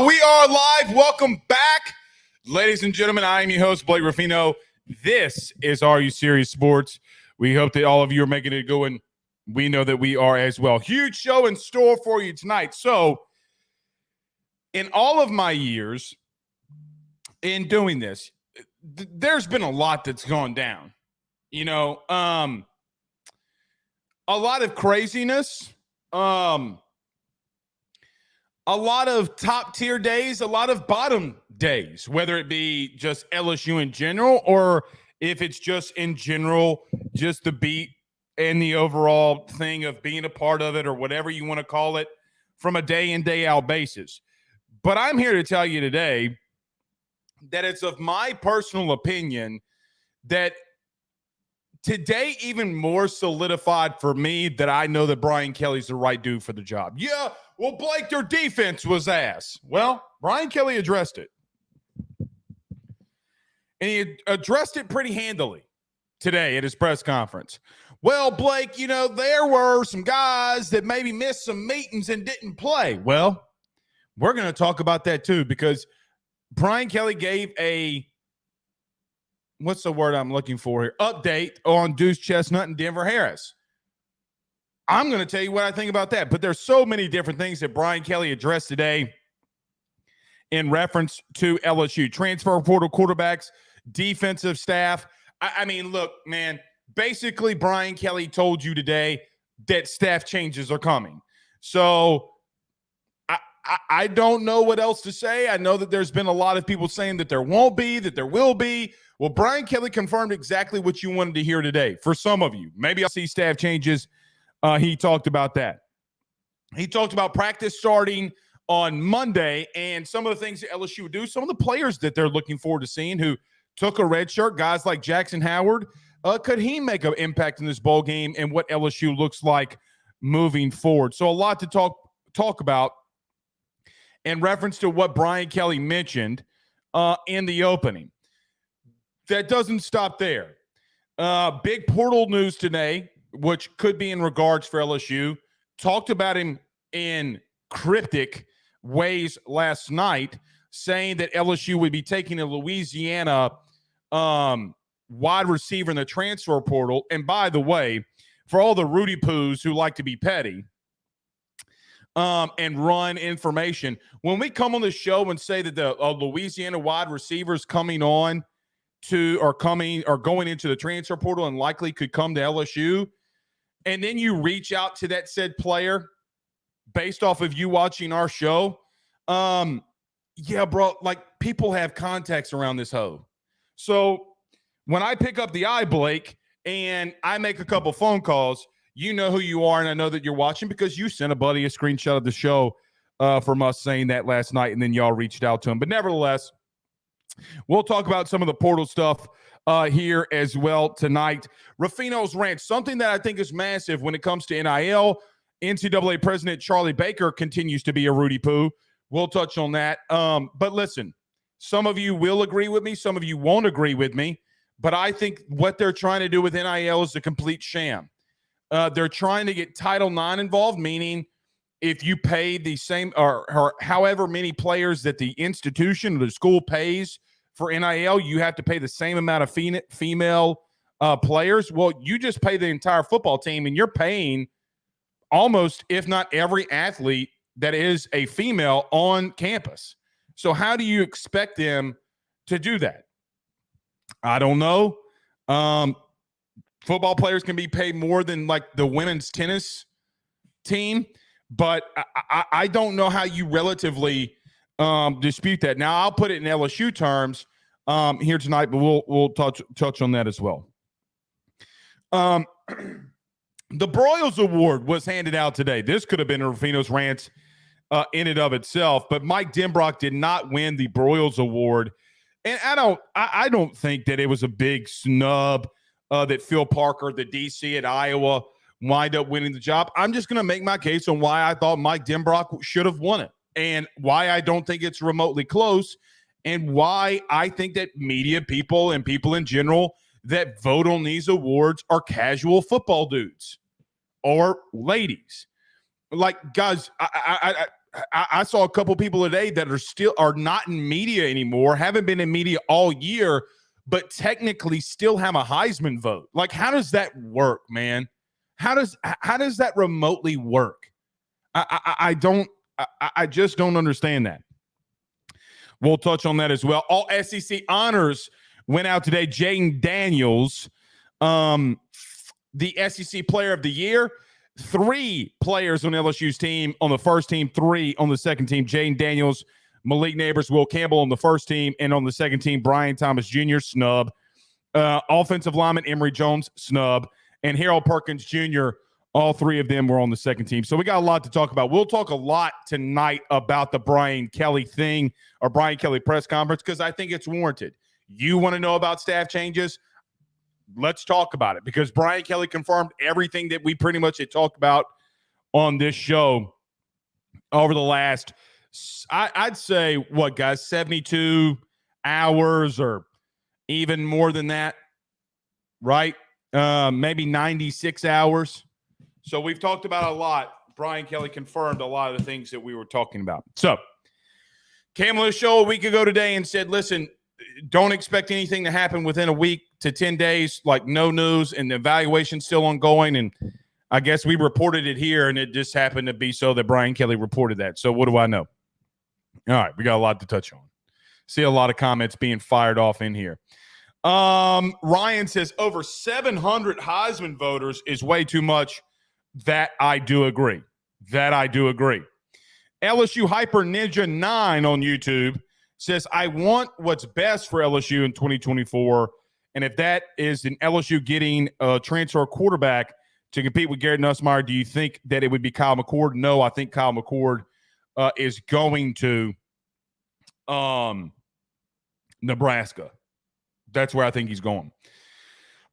We are live. Welcome back, ladies and gentlemen. I am your host, Blake Ruffino. This is Are You Serious Sports. We hope that all of you are making it go, and we know that we are as well. Huge show in store for you tonight. So, in all of my years in doing this, there's been a lot that's gone down. You know, a lot of craziness. A lot of top-tier days, a lot of bottom days, whether it be just LSU in general or if it's just in general, just the beat and the overall thing of being a part of it or whatever you want to call it from a day-in, day-out basis. But I'm here to tell you today that it's of my personal opinion that today even more solidified for me that I know that Brian Kelly's the right dude for the job. Yeah, well, Blake, their defense was ass. Well, Brian Kelly addressed it. And he addressed it pretty handily today at his press conference. Well, Blake, you know, there were some guys that maybe missed some meetings and didn't play. Well, we're going to talk about that too, because Brian Kelly gave a, what's the word I'm looking for here? Update on Deuce Chestnut and Denver Harris. I'm going to tell you what I think about that. But there's so many different things that Brian Kelly addressed today in reference to LSU. Transfer portal quarterbacks, defensive staff. I mean, look, man, basically Brian Kelly told you today that staff changes are coming. So I don't know what else to say. I know that there's been a lot of people saying that there won't be, that there will be. Well, Brian Kelly confirmed exactly what you wanted to hear today. For some of you, maybe I'll see staff changes. He talked about that. He talked about practice starting on Monday and some of the things that LSU would do. Some of the players that they're looking forward to seeing who took a red shirt, guys like Jackson Howard. Could he make an impact in this bowl game and what LSU looks like moving forward? So a lot to talk about in reference to what Brian Kelly mentioned in the opening. That doesn't stop there. Big portal news today, which could be in regards for LSU. Talked about him in cryptic ways last night, saying that LSU would be taking a Louisiana wide receiver in the transfer portal. And by the way, for all the Rudy Poos who like to be petty and run information, when we come on the show and say that the Louisiana wide receivers coming on to or going into the transfer portal and likely could come to LSU, and then you reach out to that said player based off of you watching our show, yeah, bro, like people have contacts around this hoe. So when I pick up the eye, Blake, and I make a couple phone calls, you know who you are, and I know that you're watching because you sent a buddy a screenshot of the show from us saying that last night, and then y'all reached out to him. But nevertheless, we'll talk about some of the portal stuff here as well tonight. Ruffino's rant, something that I think is massive when it comes to NIL. NCAA President Charlie Baker continues to be a Rudy Poo. We'll touch on that. But listen, some of you will agree with me. Some of you won't agree with me. But I think what they're trying to do with NIL is a complete sham. They're trying to get Title IX involved, meaning if you pay the same or however many players that the institution or the school pays for NIL, you have to pay the same amount of female players. Well, you just pay the entire football team, and you're paying almost, if not every athlete that is a female on campus. So how do you expect them to do that? I don't know. Football players can be paid more than like the women's tennis team, but I don't know how you relatively dispute that. Now, I'll put it in LSU terms here tonight, but we'll touch on that as well. The Broyles Award was handed out today. This could have been Ruffino's rant in and of itself, but Mike Denbrock did not win the Broyles Award, and I don't think that it was a big snub that Phil Parker, the DC at Iowa, wind up winning the job. I'm just going to make my case on why I thought Mike Denbrock should have won it, and why I don't think it's remotely close, and why I think that media people and people in general that vote on these awards are casual football dudes or ladies. Like, guys, I saw a couple people today that are not in media anymore, haven't been in media all year, but technically still have a Heisman vote. Like, how does that work, man? How does that remotely work? I just don't understand that. We'll touch on that as well. All SEC honors went out today. Jaden Daniels, the SEC Player of the Year. 3 players on LSU's team on the first team, 3 on the second team. Jaden Daniels, Malik Neighbors, Will Campbell on the first team, and on the second team, Brian Thomas Jr., snub. Offensive lineman Emory Jones, snub. And Harold Perkins Jr., all 3 of them were on the second team. So we got a lot to talk about. We'll talk a lot tonight about the Brian Kelly thing, or Brian Kelly press conference, because I think it's warranted. You want to know about staff changes? Let's talk about it, because Brian Kelly confirmed everything that we pretty much had talked about on this show over the last, I'd say, what, guys, 72 hours or even more than that, right? Maybe 96 hours. So we've talked about a lot. Brian Kelly confirmed a lot of the things that we were talking about. So came on the show a week ago today and said, listen, don't expect anything to happen within a week to 10 days, like no news, and the evaluation's still ongoing. And I guess we reported it here, and it just happened to be so that Brian Kelly reported that. So what do I know? All right, we got a lot to touch on. See a lot of comments being fired off in here. Ryan says over 700 Heisman voters is way too much. That I do agree. LSU Hyper Ninja 9 on YouTube says, I want what's best for LSU in 2024. And if that is an LSU getting a transfer quarterback to compete with Garrett Nussmeier, do you think that it would be Kyle McCord? No, I think Kyle McCord is going to Nebraska. That's where I think he's going.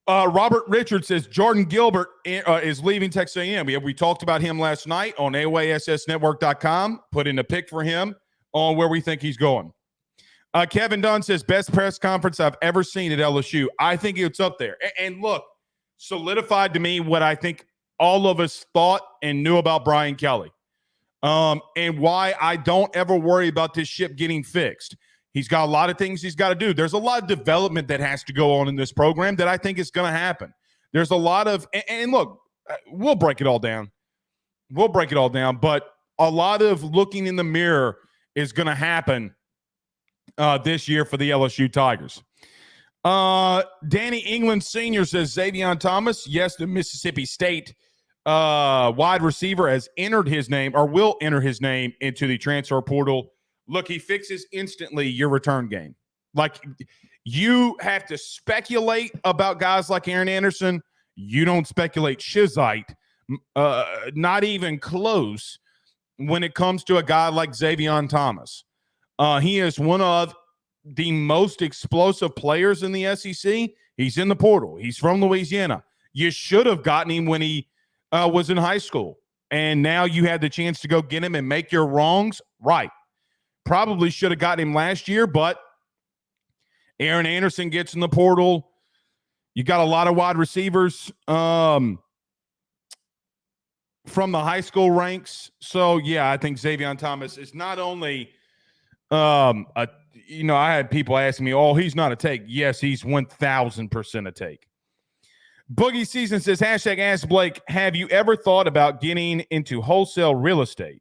Robert Richards says Jordan Gilbert is leaving Texas A&M. We talked about him last night on AOASSnetwork.com. Put in a pick for him on where we think he's going. Kevin Dunn says best press conference I've ever seen at LSU. I think it's up there. And look, solidified to me what I think all of us thought and knew about Brian Kelly. And why I don't ever worry about this ship getting fixed. He's got a lot of things he's got to do. There's a lot of development that has to go on in this program that I think is going to happen. There's a lot of, and look, we'll break it all down. But a lot of looking in the mirror is going to happen this year for the LSU Tigers. Danny England Sr. says Xavier Thomas, yes, the Mississippi State wide receiver has entered his name or will enter his name into the transfer portal. Look, he fixes instantly your return game. Like, you have to speculate about guys like Aaron Anderson. You don't speculate Shizite, not even close, when it comes to a guy like Xavier Thomas. He is one of the most explosive players in the SEC. He's in the portal. He's from Louisiana. You should have gotten him when he was in high school, and now you had the chance to go get him and make your wrongs right. Probably should have got him last year, but Aaron Anderson gets in the portal. You got a lot of wide receivers from the high school ranks. So, yeah, I think Xavier Thomas is not only I had people asking me, oh, he's not a take. Yes, he's 1,000% a take. Boogie Season says, hashtag Ask Blake, have you ever thought about getting into wholesale real estate?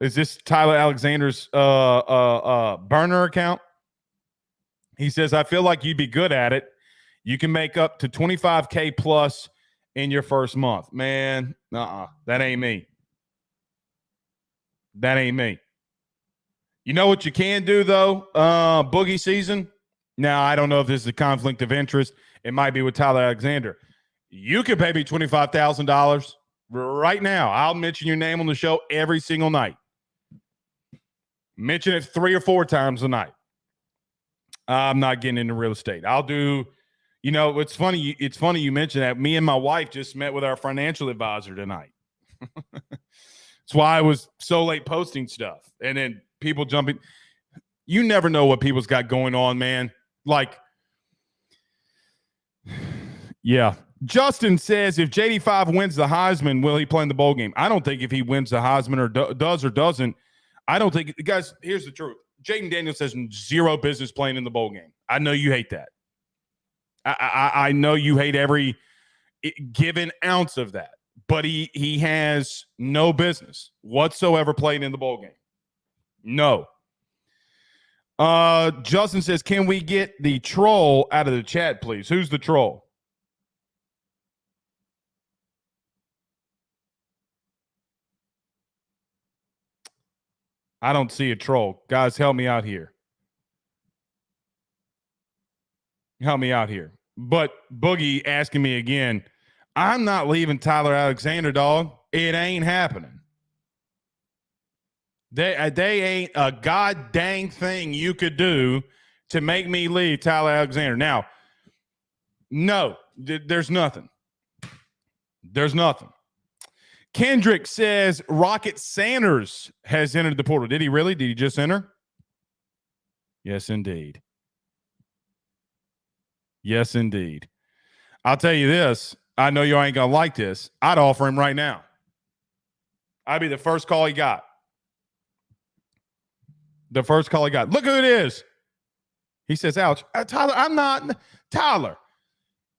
Is this Tyler Alexander's burner account? He says, I feel like you'd be good at it. You can make up to $25K plus in your first month. Man, that ain't me. You know what you can do, though, Boogie Season? Now, I don't know if this is a conflict of interest. It might be with Tyler Alexander. You can pay me $25,000 right now. I'll mention your name on the show every single night. Mention it 3 or 4 times a night. I'm not getting into real estate. I'll do, it's funny. It's funny you mentioned that. Me and my wife just met with our financial advisor tonight. That's why I was so late posting stuff. And then people jumping. You never know what people's got going on, man. Like, yeah, Justin says, if JD5 wins the Heisman, will he play in the bowl game? I don't think if he wins the Heisman or does or doesn't, I don't think. Guys, here's the truth. Jaden Daniels has zero business playing in the bowl game. I know you hate that. I know you hate every given ounce of that. But he has no business whatsoever playing in the bowl game. No. Justin says, can we get the troll out of the chat, please? Who's the troll? I don't see a troll. Guys, help me out here. Help me out here. But Boogie asking me again, I'm not leaving Tyler Alexander, dog. It ain't happening. They ain't a god dang thing you could do to make me leave Tyler Alexander. Now, no, there's nothing. There's nothing. Kendrick says Rocket Sanders has entered the portal. Did he really? Did he just enter? Yes, indeed. Yes, indeed. I'll tell you this. I know you ain't going to like this. I'd offer him right now. I'd be the first call he got. The first call he got. Look who it is. He says, ouch. Tyler, I'm not. Tyler,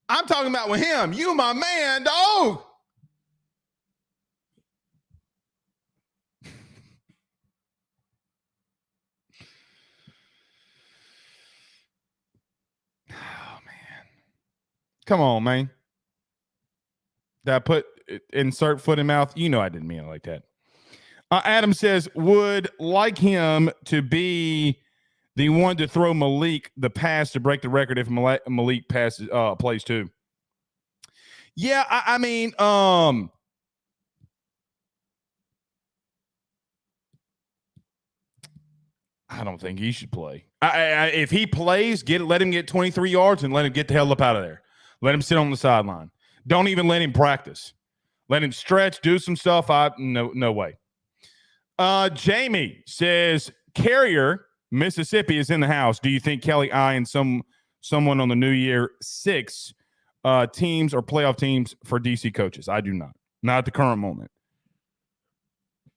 I'm talking about with him. You my man, dog. Oh, man. Come on, man. Did I put insert foot in mouth? You know I didn't mean it like that. Adam says, would like him to be the one to throw Malik the pass to break the record if Malik passes plays too. Yeah, I mean, I don't think he should play. If he plays, let him get 23 yards and let him get the hell up out of there. Let him sit on the sideline. Don't even let him practice. Let him stretch, do some stuff. No way. Jamie says, Carrier, Mississippi is in the house. Do you think Kelly eyeing someone on the New Year 6 teams or playoff teams for DC coaches? I do not. Not at the current moment.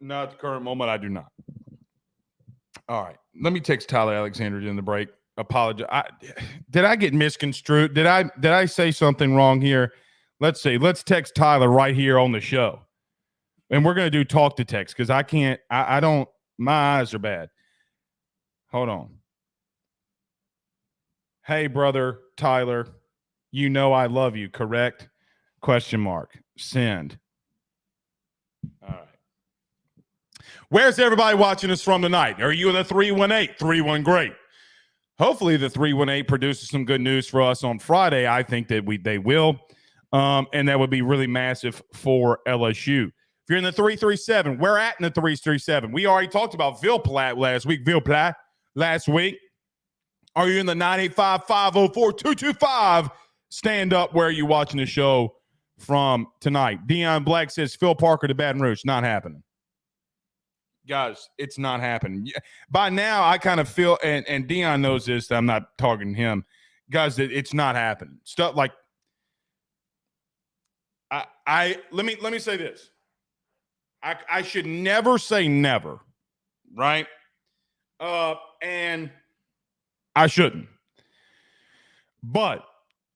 Not at the current moment, I do not. All right. Let me text Tyler Alexander during the break. Apologize. Did I get misconstrued? Did I say something wrong here? Let's see. Let's text Tyler right here on the show. And we're going to do talk to text because I can't, I don't, my eyes are bad. Hold on. Hey, brother, Tyler, you know I love you, correct? Question mark. Send. All right. Where's everybody watching us from tonight? Are you in the 318? 3-1, great. Hopefully the 318 produces some good news for us on Friday. I think that they will. And that would be really massive for LSU. If you're in the 337, we're at in the 337. We already talked about Ville Platte last week. Are you in the 985-504-225? Stand up. Where are you watching the show from tonight? Deion Black says Phil Parker to Baton Rouge. Not happening. Guys, it's not happening. By now, I kind of feel, and Deion knows this, that I'm not targeting him. Guys, it's not happening. Stuff like, let me say this. I should never say never, right? And I shouldn't. But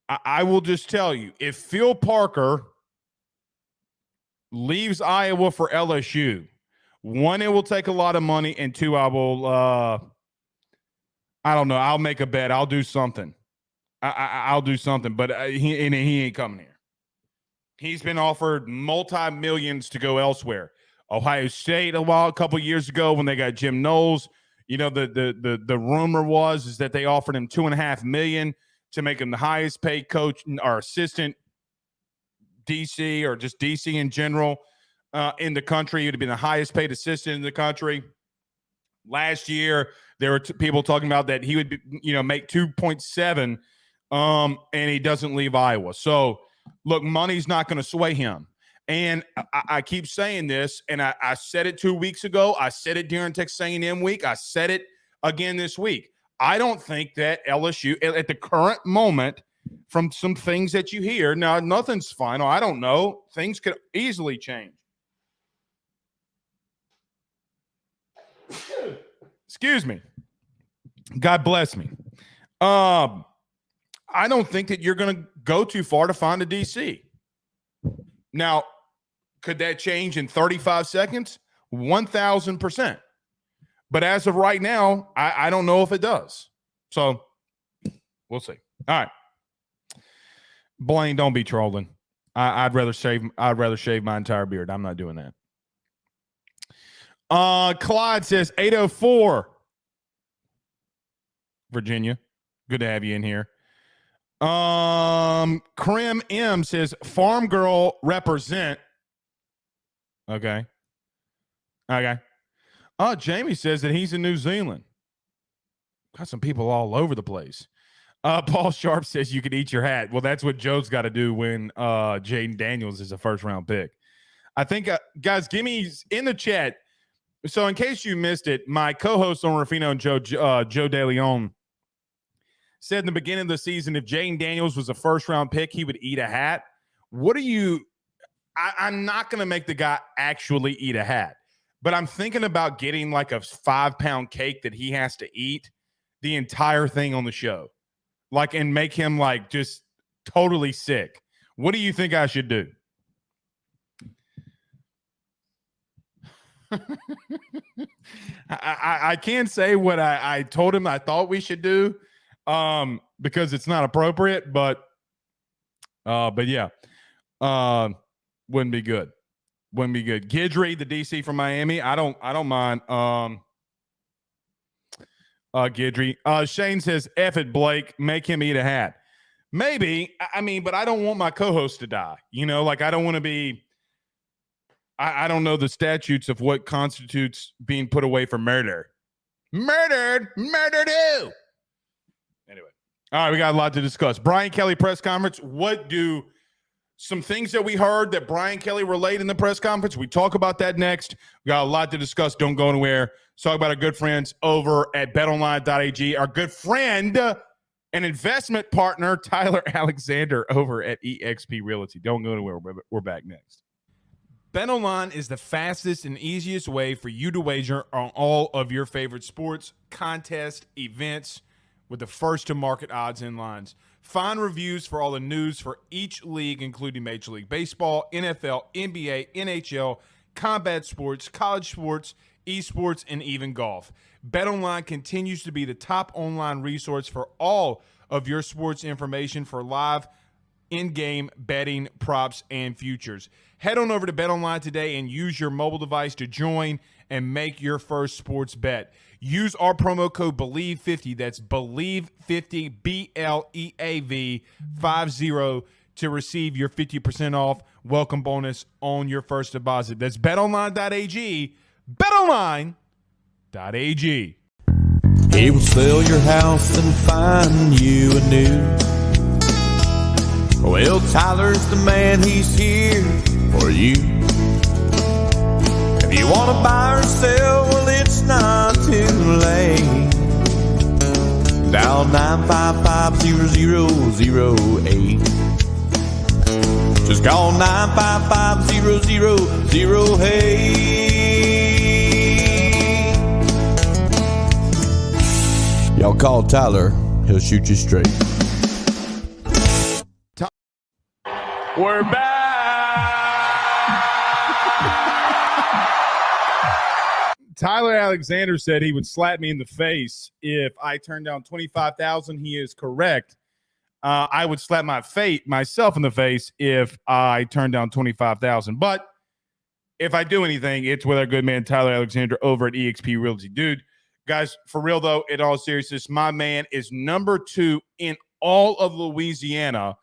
I will just tell you, if Phil Parker leaves Iowa for LSU, one, it will take a lot of money, and two, I will, I don't know, I'll make a bet. I'll do something. I'll do something, but he ain't coming here. He's been offered multi-millions to go elsewhere. Ohio State a couple years ago when they got Jim Knowles, you know, the rumor was that they offered him $2.5 million to make him the highest paid coach or assistant DC or just DC in general in the country. He would have been the highest paid assistant in the country. Last year, there were people talking about that he would be, make 2.7 and he doesn't leave Iowa. So, look, money's not going to sway him. And I keep saying this, and I said it 2 weeks ago. I said it during Texas A&M week. I said it again this week. I don't think that LSU, at the current moment, from some things that you hear. Now, nothing's final. I don't know. Things could easily change. Excuse me. God bless me. I don't think that you're going to go too far to find a DC. Now, could that change in 35 seconds? 1,000%. But as of right now, I don't know if it does. So we'll see. All right. Blaine, don't be trolling. I'd rather shave my entire beard. I'm not doing that. Clyde says 804. Virginia. Good to have you in here. Krim M says farm girl represent. Okay. Jamie says that he's in New Zealand. Got some people all over the place. Paul Sharp says you can eat your hat. Well, that's what Joe's got to do when Jaden Daniels is a first-round pick. I think, guys, give me in the chat. So in case you missed it, my co-host on Rufino and Joe De Leon said in the beginning of the season, if Jaden Daniels was a first-round pick, he would eat a hat. What are you – I'm not going to make the guy actually eat a hat, but I'm thinking about getting like a 5-pound cake that he has to eat the entire thing on the show. Like, and make him like just totally sick. What do you think I should do? I can't say what I told him I thought we should do because it's not appropriate, but yeah, wouldn't be good. Gidry, the DC from Miami, I don't mind. Gidry. Shane says, F it, Blake, make him eat a hat. Maybe, I mean, but I don't want my co-host to die. You know, like I don't want to be, I don't know the statutes of what constitutes being put away for murder. Murdered who? Anyway. All right, we got a lot to discuss. Brian Kelly press conference. What do some things that we heard that Brian Kelly relayed in the press conference? We talk about that next. We got a lot to discuss. Don't go anywhere. Let's talk about our good friends over at betonline.ag. Our good friend and investment partner, Tyler Alexander over at eXp Realty. Don't go anywhere. We're back next. BetOnline is the fastest and easiest way for you to wager on all of your favorite sports, contests, events with the first-to-market odds and lines. Find reviews for all the news for each league, including Major League Baseball, NFL, NBA, NHL, combat sports, college sports, esports, and even golf. BetOnline continues to be the top online resource for all of your sports information for live in-game betting, props, and futures. Head on over to BetOnline today and use your mobile device to join and make your first sports bet. Use our promo code BELIEVE50, that's BELIEVE50, BLEAV 50, to receive your 50% off welcome bonus on your first deposit. That's betonline.ag, betonline.ag. He will sell your house and find you a new. Well, Tyler's the man, he's here for you. If you want to buy or sell, well, it's not too late. Dial 955-0008. Just call 955-0008. Y'all call Tyler, he'll shoot you straight. We're back. Tyler Alexander said he would slap me in the face if I turned down $25,000. He is correct. I would slap myself in the face if I turned down $25,000. But if I do anything, it's with our good man Tyler Alexander over at eXp Realty. Dude, guys, for real though, in all seriousness, my man is number 2 in all of Louisiana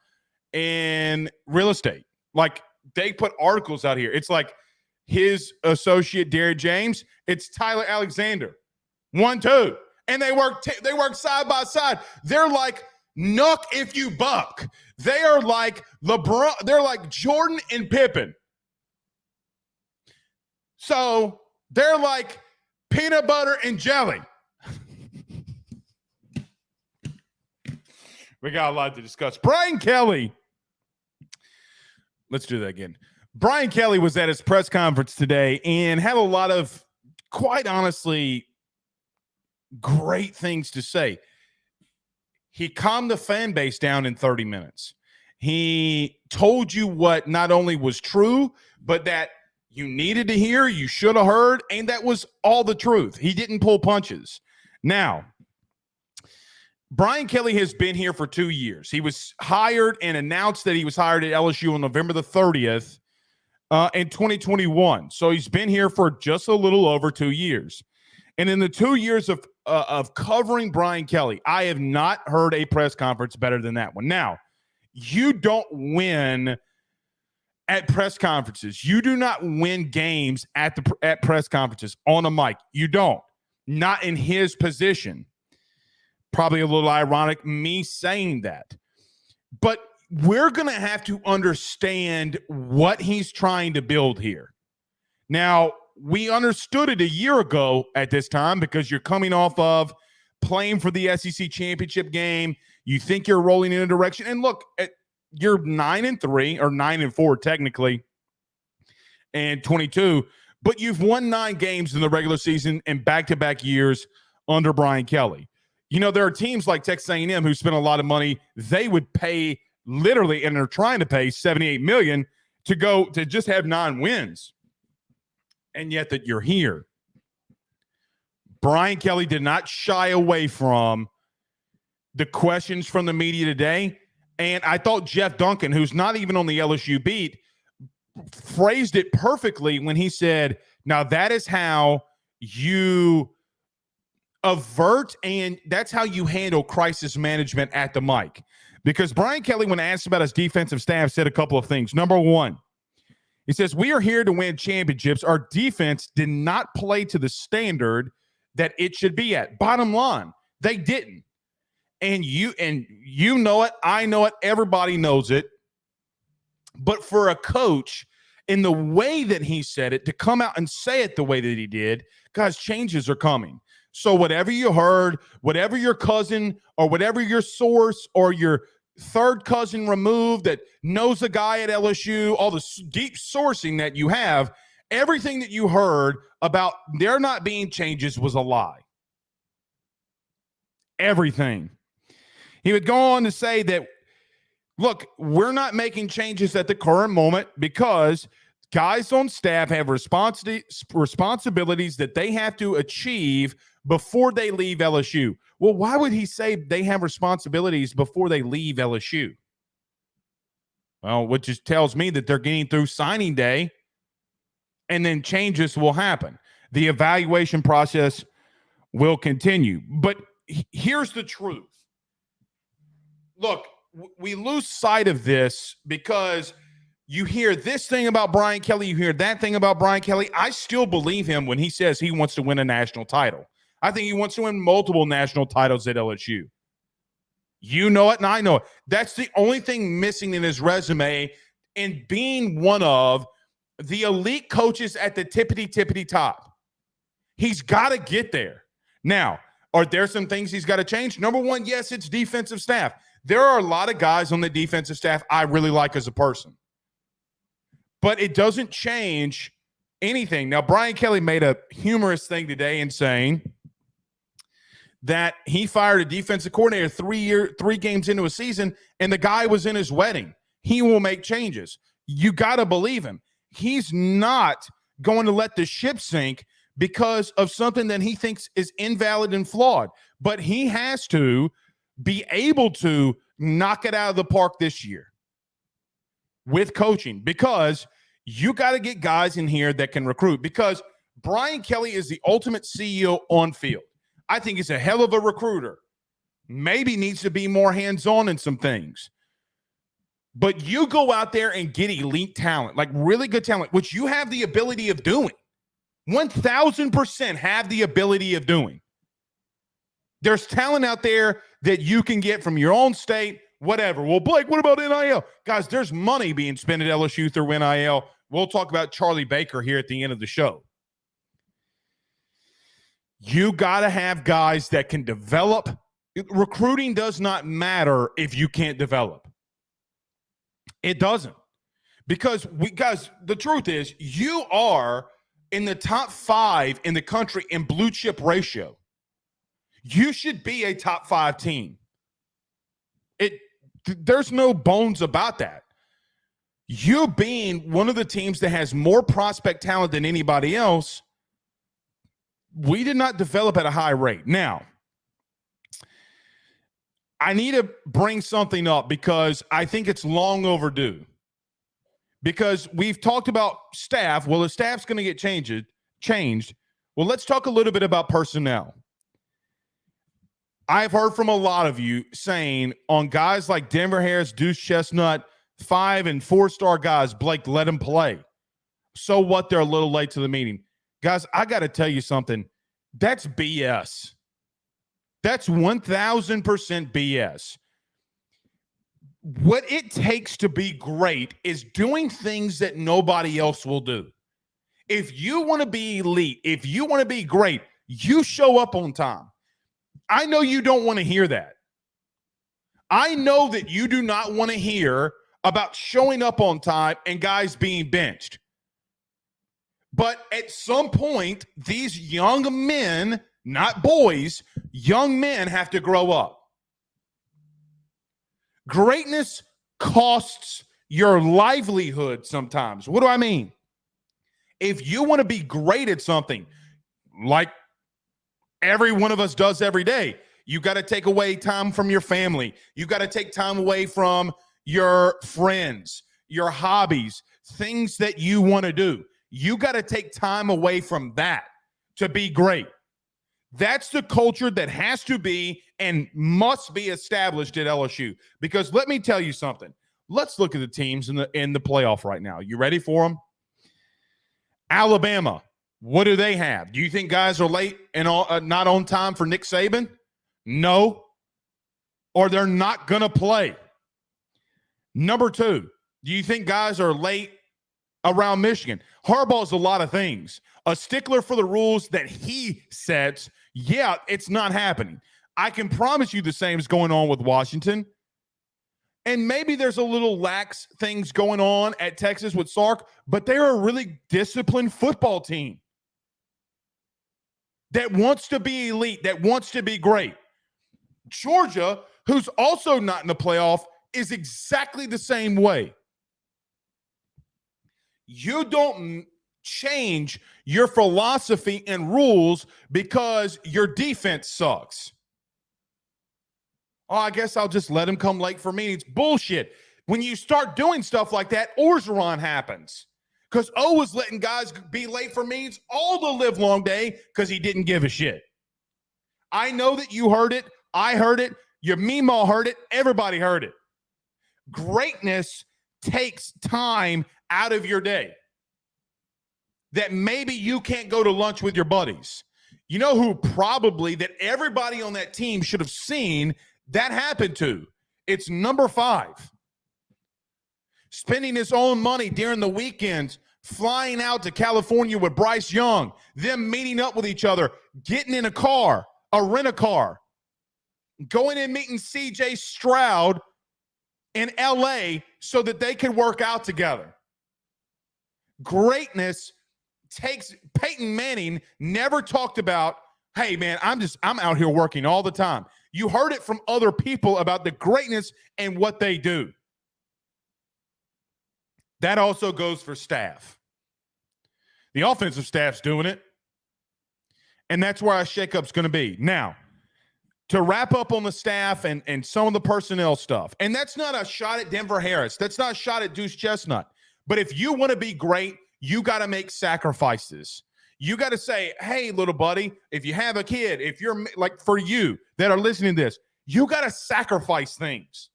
in real estate. Like, they put articles out here. It's like his associate Derek James, it's Tyler Alexander. 1-2. And they work side by side. They're like Nuck if you buck. They are like LeBron, they're like Jordan and Pippen. So they're like peanut butter and jelly. We got a lot to discuss. Brian Kelly. Let's do that again. Brian Kelly was at his press conference today and had a lot of, quite honestly, great things to say. He calmed the fan base down in 30 minutes. He told you what not only was true, but that you needed to hear, you should have heard, and that was all the truth. He didn't pull punches. Now, Brian Kelly has been here for 2 years. He was hired and announced that he was hired at LSU on November the 30th in 2021. So he's been here for just a little over 2 years. And in the 2 years of covering Brian Kelly, I have not heard a press conference better than that one. Now, you don't win at press conferences. You do not win games at press conferences on a mic. You don't. Not in his position. Probably a little ironic me saying that. But we're going to have to understand what he's trying to build here. Now, we understood it a year ago at this time because you're coming off of playing for the SEC championship game. You think you're rolling in a direction. And look, you're 9-3 or 9-4 technically and 22, but you've won 9 games in the regular season in back-to-back years under Brian Kelly. You know, there are teams like Texas A&M who spend a lot of money. They would pay literally, and they're trying to pay $78 million to go to just have 9 wins. And yet that you're here. Brian Kelly did not shy away from the questions from the media today. And I thought Jeff Duncan, who's not even on the LSU beat, phrased it perfectly when he said, now that is how you avert, and that's how you handle crisis management at the mic. Because Brian Kelly, when asked about his defensive staff, said a couple of things. Number one, he says, we are here to win championships. Our defense did not play to the standard that it should be at. Bottom line, they didn't. And you know it, I know it, everybody knows it. But for a coach, in the way that he said it, to come out and say it the way that he did, guys, changes are coming. So whatever you heard, whatever your cousin or whatever your source or your third cousin removed that knows a guy at LSU, all the deep sourcing that you have, everything that you heard about there not being changes was a lie. Everything. He would go on to say that, look, we're not making changes at the current moment because guys on staff have responsibilities that they have to achieve before they leave LSU. Well, why would he say they have responsibilities before they leave LSU? Well, which just tells me that they're getting through signing day and then changes will happen. The evaluation process will continue. But here's the truth. Look, we lose sight of this because you hear this thing about Brian Kelly, you hear that thing about Brian Kelly. I still believe him when he says he wants to win a national title. I think he wants to win multiple national titles at LSU. You know it, and I know it. That's the only thing missing in his resume, and being one of the elite coaches at the tippity top. He's got to get there. Now, are there some things he's got to change? Number one, yes, it's defensive staff. There are a lot of guys on the defensive staff I really like as a person. But it doesn't change anything. Now, Brian Kelly made a humorous thing today in saying that he fired a defensive coordinator 3 games into a season, and the guy was in his wedding. He will make changes. You got to believe him. He's not going to let the ship sink because of something that he thinks is invalid and flawed. But he has to be able to knock it out of the park this year with coaching, because you got to get guys in here that can recruit, because Brian Kelly is the ultimate CEO on field. I think he's a hell of a recruiter. Maybe needs to be more hands-on in some things. But you go out there and get elite talent, like really good talent, which you have the ability of doing. 1,000% have the ability of doing. There's talent out there that you can get from your own state, whatever. Well, Blake, what about NIL? Guys, there's money being spent at LSU through NIL. We'll talk about Charlie Baker here at the end of the show. You got to have guys that can develop. recruiting does not matter if you can't develop. It doesn't. Because guys, the truth is you are in the top 5 in the country in blue chip ratio. You should be a top 5 team. There's no bones about that. You being one of the teams that has more prospect talent than anybody else, we did not develop at a high rate. Now, I need to bring something up because I think it's long overdue. Because we've talked about staff. Well, the staff's going to get changed. Well, let's talk a little bit about personnel. I've heard from a lot of you saying on guys like Denver Harris, Deuce Chestnut, 5- and 4-star guys, Blake, let them play. So what? They're a little late to the meeting. Guys, I got to tell you something. That's BS. That's 1,000% BS. What it takes to be great is doing things that nobody else will do. If you want to be elite, if you want to be great, you show up on time. I know you don't want to hear that. I know that you do not want to hear about showing up on time and guys being benched. But at some point, these young men, not boys, young men have to grow up. Greatness costs your livelihood sometimes. What do I mean? If you want to be great at something, like every one of us does every day, you got to take away time from your family. You got to take time away from your friends, your hobbies, things that you want to do. You got to take time away from that to be great. That's the culture that has to be and must be established at LSU. Because let me tell you something. Let's look at the teams in the playoff right now. You ready for them? Alabama, what do they have? Do you think guys are late and not on time for Nick Saban? No. Or they're not going to play. Number 2, do you think guys are late around Michigan? Harbaugh's a lot of things. A stickler for the rules that he sets. Yeah, it's not happening. I can promise you the same is going on with Washington. And maybe there's a little lax things going on at Texas with Sark, but they're a really disciplined football team that wants to be elite, that wants to be great. Georgia, who's also not in the playoff, is exactly the same way. You don't change your philosophy and rules because your defense sucks. Oh, I guess I'll just let him come late for meetings. Bullshit. When you start doing stuff like that, Orgeron happens. Because O was letting guys be late for meetings all the live long day because he didn't give a shit. I know that you heard it. I heard it. Your Meemaw heard it. Everybody heard it. Greatness takes time out of your day that maybe you can't go to lunch with your buddies. You know who probably that everybody on that team should have seen that happen to? It's number 5. Spending his own money during the weekends, flying out to California with Bryce Young, them meeting up with each other, getting in a car, a rent-a-car, going and meeting CJ Stroud in LA so that they can work out together. Greatness takes – Peyton Manning never talked about, hey, man, I'm out here working all the time. You heard it from other people about the greatness and what they do. That also goes for staff. The offensive staff's doing it. And that's where our shakeup's going to be. Now, to wrap up on the staff and some of the personnel stuff, and that's not a shot at Denver Harris. That's not a shot at Deuce Chestnut. But if you want to be great, you got to make sacrifices. You got to say, hey, little buddy, if you have a kid, if you're like for you that are listening to this, you got to sacrifice things.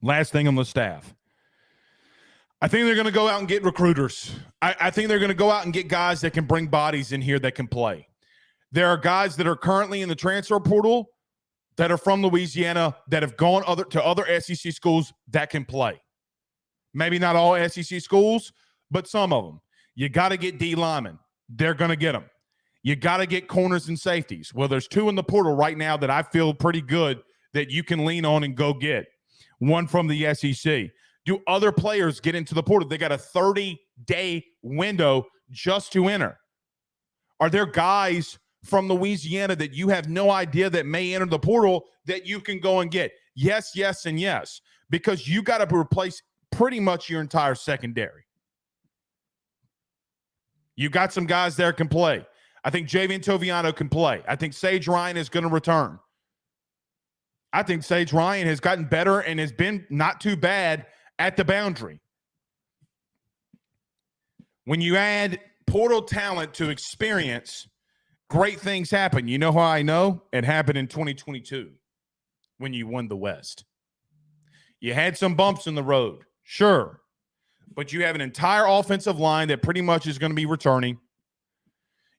Last thing on the staff. I think they're going to go out and get recruiters. I think they're going to go out and get guys that can bring bodies in here that can play. There are guys that are currently in the transfer portal that are from Louisiana that have gone to other SEC schools that can play. Maybe not all SEC schools, but some of them. You got to get D linemen. They're going to get them. You got to get corners and safeties. Well, there's 2 in the portal right now that I feel pretty good that you can lean on and go get. One from the SEC. Do other players get into the portal? They got a 30-day window just to enter. Are there guys from Louisiana that you have no idea that may enter the portal that you can go and get? Yes, yes, and yes. Because you got to replace pretty much your entire secondary. You got some guys there can play. I think Javian Toviano can play. I think Sage Ryan is going to return. I think Sage Ryan has gotten better and has been not too bad at the boundary. When you add portal talent to experience, great things happen. You know how I know? It happened in 2022 when you won the West. You had some bumps in the road, sure, but you have an entire offensive line that pretty much is going to be returning.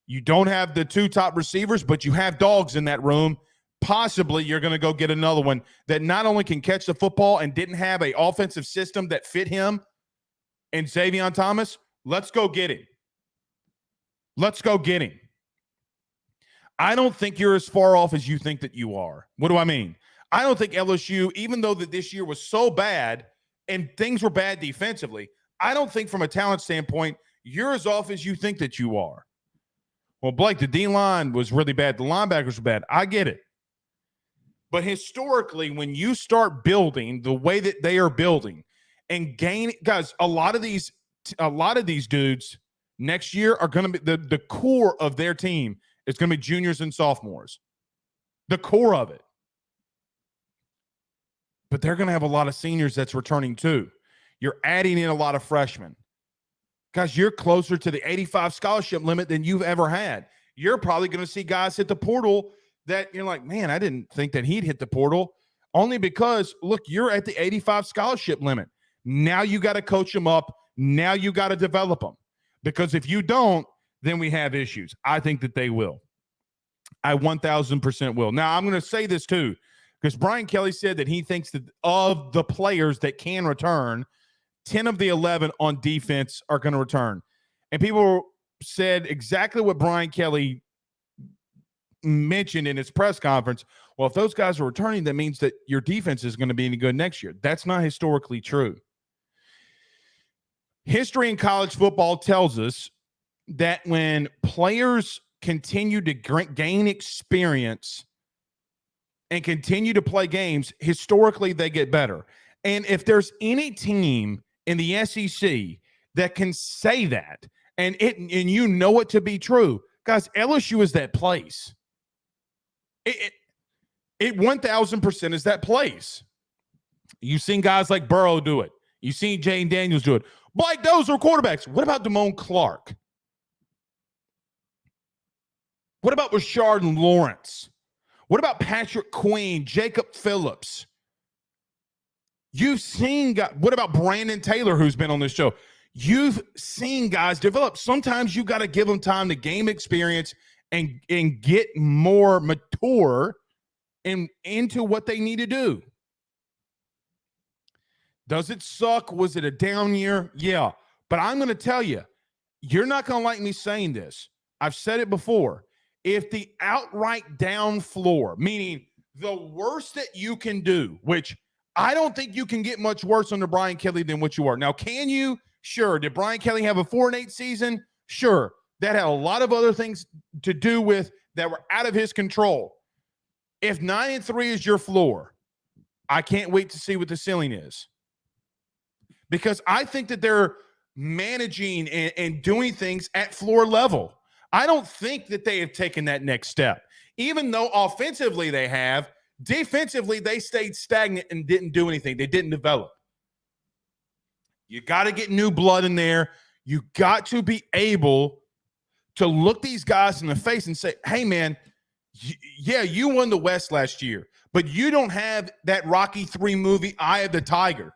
You don't have the 2 top receivers, but you have dogs in that room. Possibly you're going to go get another one that not only can catch the football and didn't have an offensive system that fit him and Xavion Thomas. Let's go get him. Let's go get him. I don't think you're as far off as you think that you are. What do I mean? I don't think LSU, even though that this year was so bad and things were bad defensively, I don't think from a talent standpoint, you're as off as you think that you are. Well, Blake, the D-line was really bad. The linebackers were bad. I get it. But historically, when you start building the way that they are building and gain, guys, a lot of these dudes next year are going to be the core of their team is going to be juniors and sophomores. The core of it. But they're going to have a lot of seniors that's returning too. You're adding in a lot of freshmen. Guys, you're closer to the 85 scholarship limit than you've ever had. You're probably going to see guys hit the portal that you're like, man, I didn't think that he'd hit the portal. Only because, look, you're at the 85 scholarship limit. Now you got to coach them up. Now you got to develop them. Because if you don't, then we have issues. I think that they will. I 1,000% will. Now, I'm going to say this too, because Brian Kelly said that he thinks that of the players that can return, 10 of the 11 on defense are going to return. And people said exactly what Brian Kelly mentioned in his press conference. Well, if those guys are returning, that means that your defense is going to be any good next year. That's not historically true. History in college football tells us that when players continue to gain experience and continue to play games, historically they get better. And if there's any team in the SEC that can say that, and you know it to be true, guys, LSU is that place. It 1,000% is that place. You've seen guys like Burrow do it. You've seen Jane Daniels do it. Blake, those are quarterbacks. What about Damone Clark? What about Rashard Lawrence? What about Patrick Queen, Jacob Phillips? You've seen guys. What about Brandon Taylor, who's been on this show? You've seen guys develop. Sometimes you got to give them time to gain experience and get more mature into what they need to do. Does it suck? Was it a down year? Yeah. But I'm going to tell you, you're not going to like me saying this. I've said it before. If the outright down floor, meaning the worst that you can do, which I don't think you can get much worse under Brian Kelly than what you are. Now, can you? Sure. Did Brian Kelly have a 4-8 season? Sure. That had a lot of other things to do with that were out of his control. If 9-3 is your floor, I can't wait to see what the ceiling is. Because I think that they're managing and doing things at floor level. I don't think that they have taken that next step. Even though offensively they have, defensively they stayed stagnant and didn't do anything. They didn't develop. You got to get new blood in there. You got to be able to look these guys in the face and say, hey, man, yeah, you won the West last year, but you don't have that Rocky III movie, Eye of the Tiger.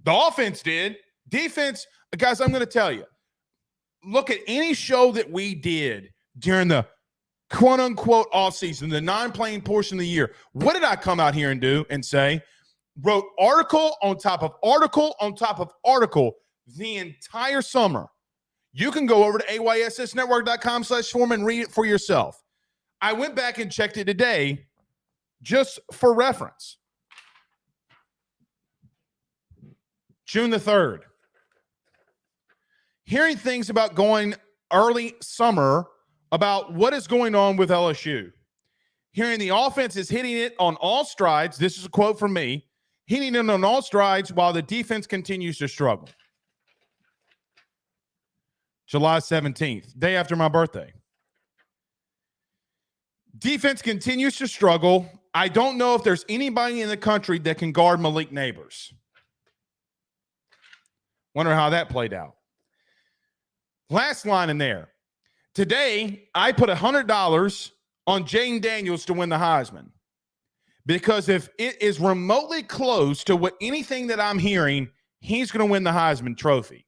The offense did. Defense, guys, I'm going to tell you, look at any show that we did during the quote-unquote offseason, the non-playing portion of the year. What did I come out here and do and say? Wrote article on top of article on top of article the entire summer. You can go over to ayssnetwork.com/forum and read it for yourself. I went back and checked it today just for reference. June the 3rd. Hearing things about going early summer about what is going on with LSU. Hearing the offense is hitting it on all strides. This is a quote from me. Hitting it on all strides while the defense continues to struggle. July 17th, day after my birthday. Defense continues to struggle. I don't know if there's anybody in the country that can guard Malik Neighbors. Wonder how that played out. Last line in there. Today, I put $100 on Jaden Daniels to win the Heisman. Because if it is remotely close to what anything that I'm hearing, he's going to win the Heisman Trophy.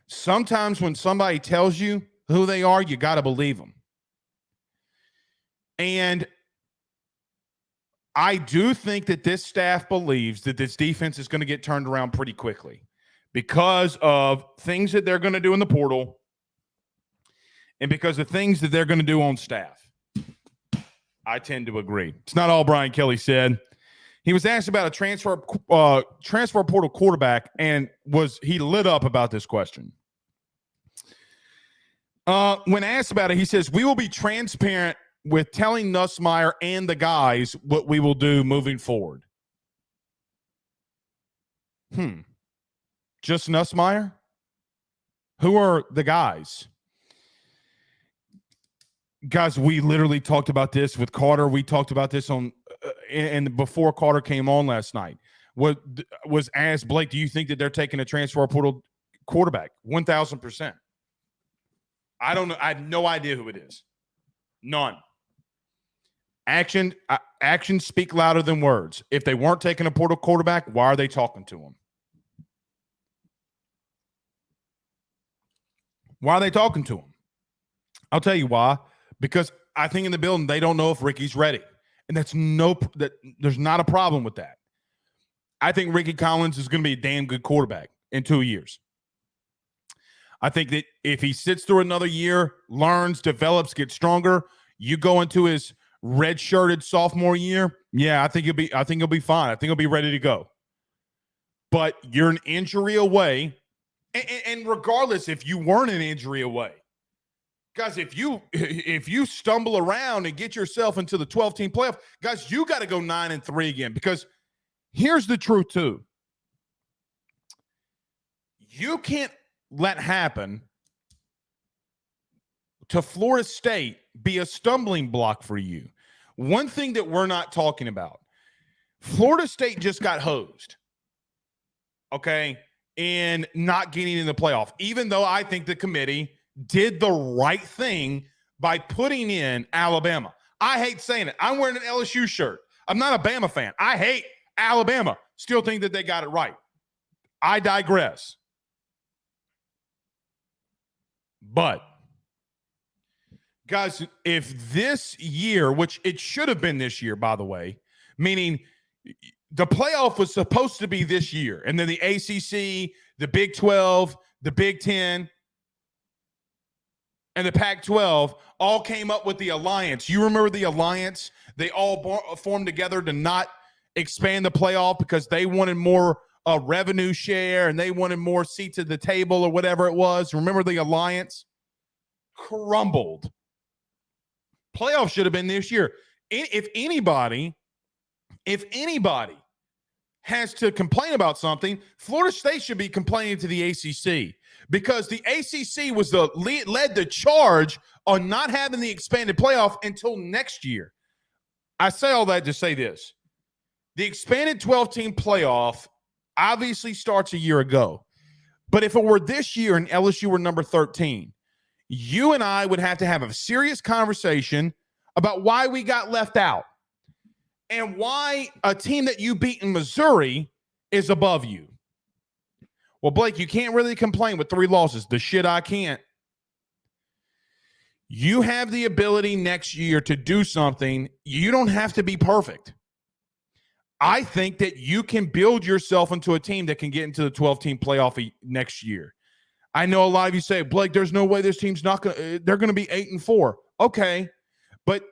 Sometimes when somebody tells you who they are, you got to believe them. And I do think that this staff believes that this defense is going to get turned around pretty quickly because of things that they're going to do in the portal and because of things that they're going to do on staff. I tend to agree. It's not all Brian Kelly said. He was asked about a transfer portal quarterback, and he lit up about this question. When asked about it, he says, "We will be transparent with telling Nussmeier and the guys what we will do moving forward." Just Nussmeier? Who are the guys? Guys, we literally talked about this with Carter. We talked about this on and before Carter came on last night. What was asked, Blake, do you think that they're taking a transfer portal quarterback? 1,000%. I don't know. I have no idea who it is. None. Actions speak louder than words. If they weren't taking a portal quarterback, why are they talking to him? Why are they talking to him? I'll tell you why. Because I think in the building they don't know if Ricky's ready, and there's not a problem with that. I think Ricky Collins is going to be a damn good quarterback in 2 years. I think that if he sits through another year, learns, develops, gets stronger, you go into his red-shirted sophomore year, yeah, I think he'll be fine. I think he'll be ready to go. But you're an injury away, and regardless if you weren't an injury away, guys, if you stumble around and get yourself into the 12-team playoff, guys, you got to go 9-3 again. Because here's the truth too: you can't let happen to Florida State be a stumbling block for you. One thing that we're not talking about: Florida State just got hosed, okay, in not getting in the playoff. Even though I think the committee did the right thing by putting in Alabama. I hate saying it. I'm wearing an LSU shirt. I'm not a Bama fan. I hate Alabama. Still think that they got it right. I digress. But, guys, if this year, which it should have been this year, by the way, meaning the playoff was supposed to be this year, and then the ACC, the Big 12, the Big 10, and the Pac-12 all came up with the alliance. You remember the alliance? They all formed together to not expand the playoff because they wanted more revenue share and they wanted more seats at the table or whatever it was. Remember the alliance? Crumbled. Playoff should have been this year. If anybody has to complain about something, Florida State should be complaining to the ACC, because the ACC was led the charge on not having the expanded playoff until next year. I say all that to say this: the expanded 12-team playoff obviously starts a year ago, but if it were this year and LSU were number 13, you and I would have to have a serious conversation about why we got left out and why a team that you beat in Missouri is above you. Well, Blake, you can't really complain with 3 losses. The shit I can't. You have the ability next year to do something. You don't have to be perfect. I think that you can build yourself into a team that can get into the 12-team playoff next year. I know a lot of you say, Blake, there's no way this team's not going to – they're going to be 8-4. Okay, but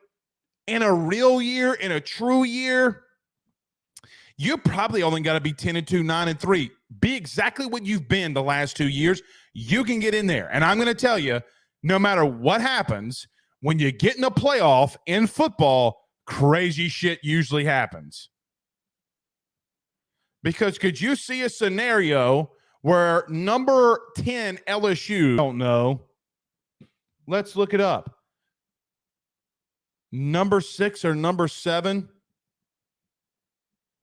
in a real year, in a true year, you probably only got to be 10-2, 9-3. Be exactly what you've been the last 2 years. You can get in there. And I'm going to tell you, no matter what happens, when you get in a playoff in football, crazy shit usually happens. Because could you see a scenario where number 10 LSU, I don't know, let's look it up. Number 6 or number 7,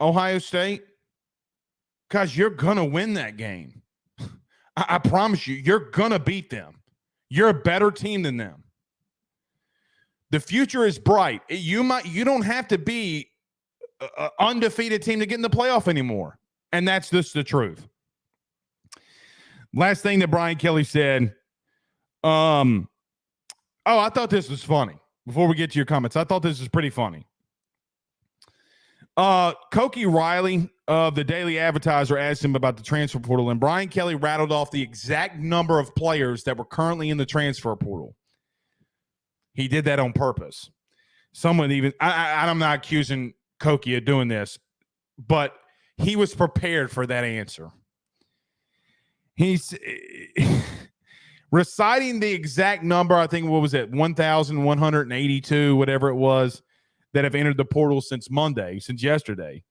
Ohio State? Guys, you're going to win that game. I promise you, you're going to beat them. You're a better team than them. The future is bright. You don't have to be an undefeated team to get in the playoff anymore. And that's just the truth. Last thing that Brian Kelly said. I thought this was funny. Before we get to your comments, I thought this was pretty funny. Cokie Riley of the Daily Advertiser asked him about the transfer portal, and Brian Kelly rattled off the exact number of players that were currently in the transfer portal. He did that on purpose. Someone even, I'm not accusing Cokie of doing this, but he was prepared for that answer. He's reciting the exact number, I think, what was it, 1,182, whatever it was, that have entered the portal since yesterday.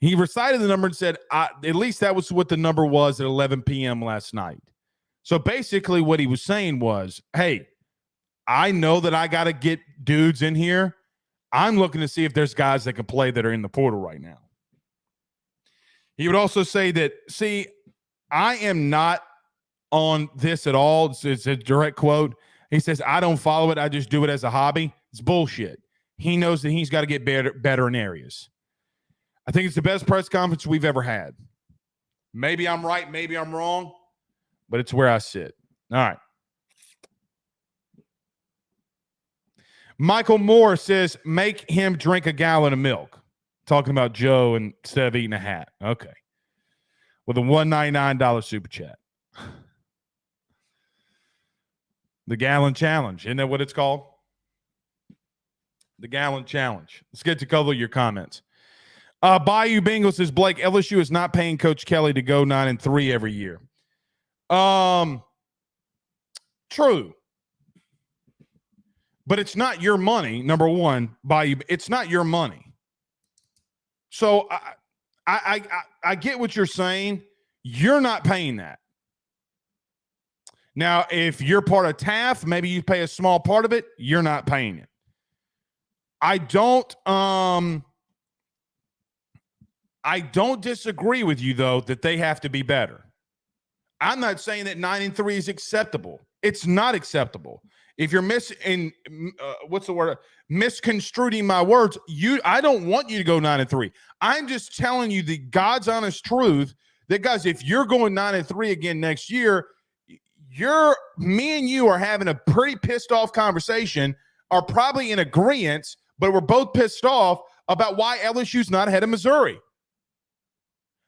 He recited the number and said, at least that was what the number was at 11 p.m. last night. So basically what he was saying was, hey, I know that I got to get dudes in here. I'm looking to see if there's guys that can play that are in the portal right now. He would also say that, see, I am not on this at all. It's a direct quote. He says, I don't follow it. I just do it as a hobby. It's bullshit. He knows that he's got to get better in areas. I think it's the best press conference we've ever had. Maybe I'm right, maybe I'm wrong, but it's where I sit. All right. Michael Moore says, make him drink a gallon of milk. Talking about Joe instead of eating a hat. Okay. With a $199 super chat. The Gallon Challenge. Isn't that what it's called? The Gallon Challenge. Let's get to a couple of your comments. Bayou Bengals says, Blake, LSU is not paying Coach Kelly to go 9-3 every year. True. But it's not your money, number one, Bayou. It's not your money. So I get what you're saying. You're not paying that. Now, if you're part of TAF, maybe you pay a small part of it. You're not paying it. I don't disagree with you, though, that they have to be better. I'm not saying that 9-3 is acceptable. It's not acceptable. If you're misconstruing my words, I don't want you to go 9-3. I'm just telling you the God's honest truth that, guys, if you're going 9-3 again next year, me and you are having a pretty pissed off conversation, are probably in agreement, but we're both pissed off about why LSU's not ahead of Missouri.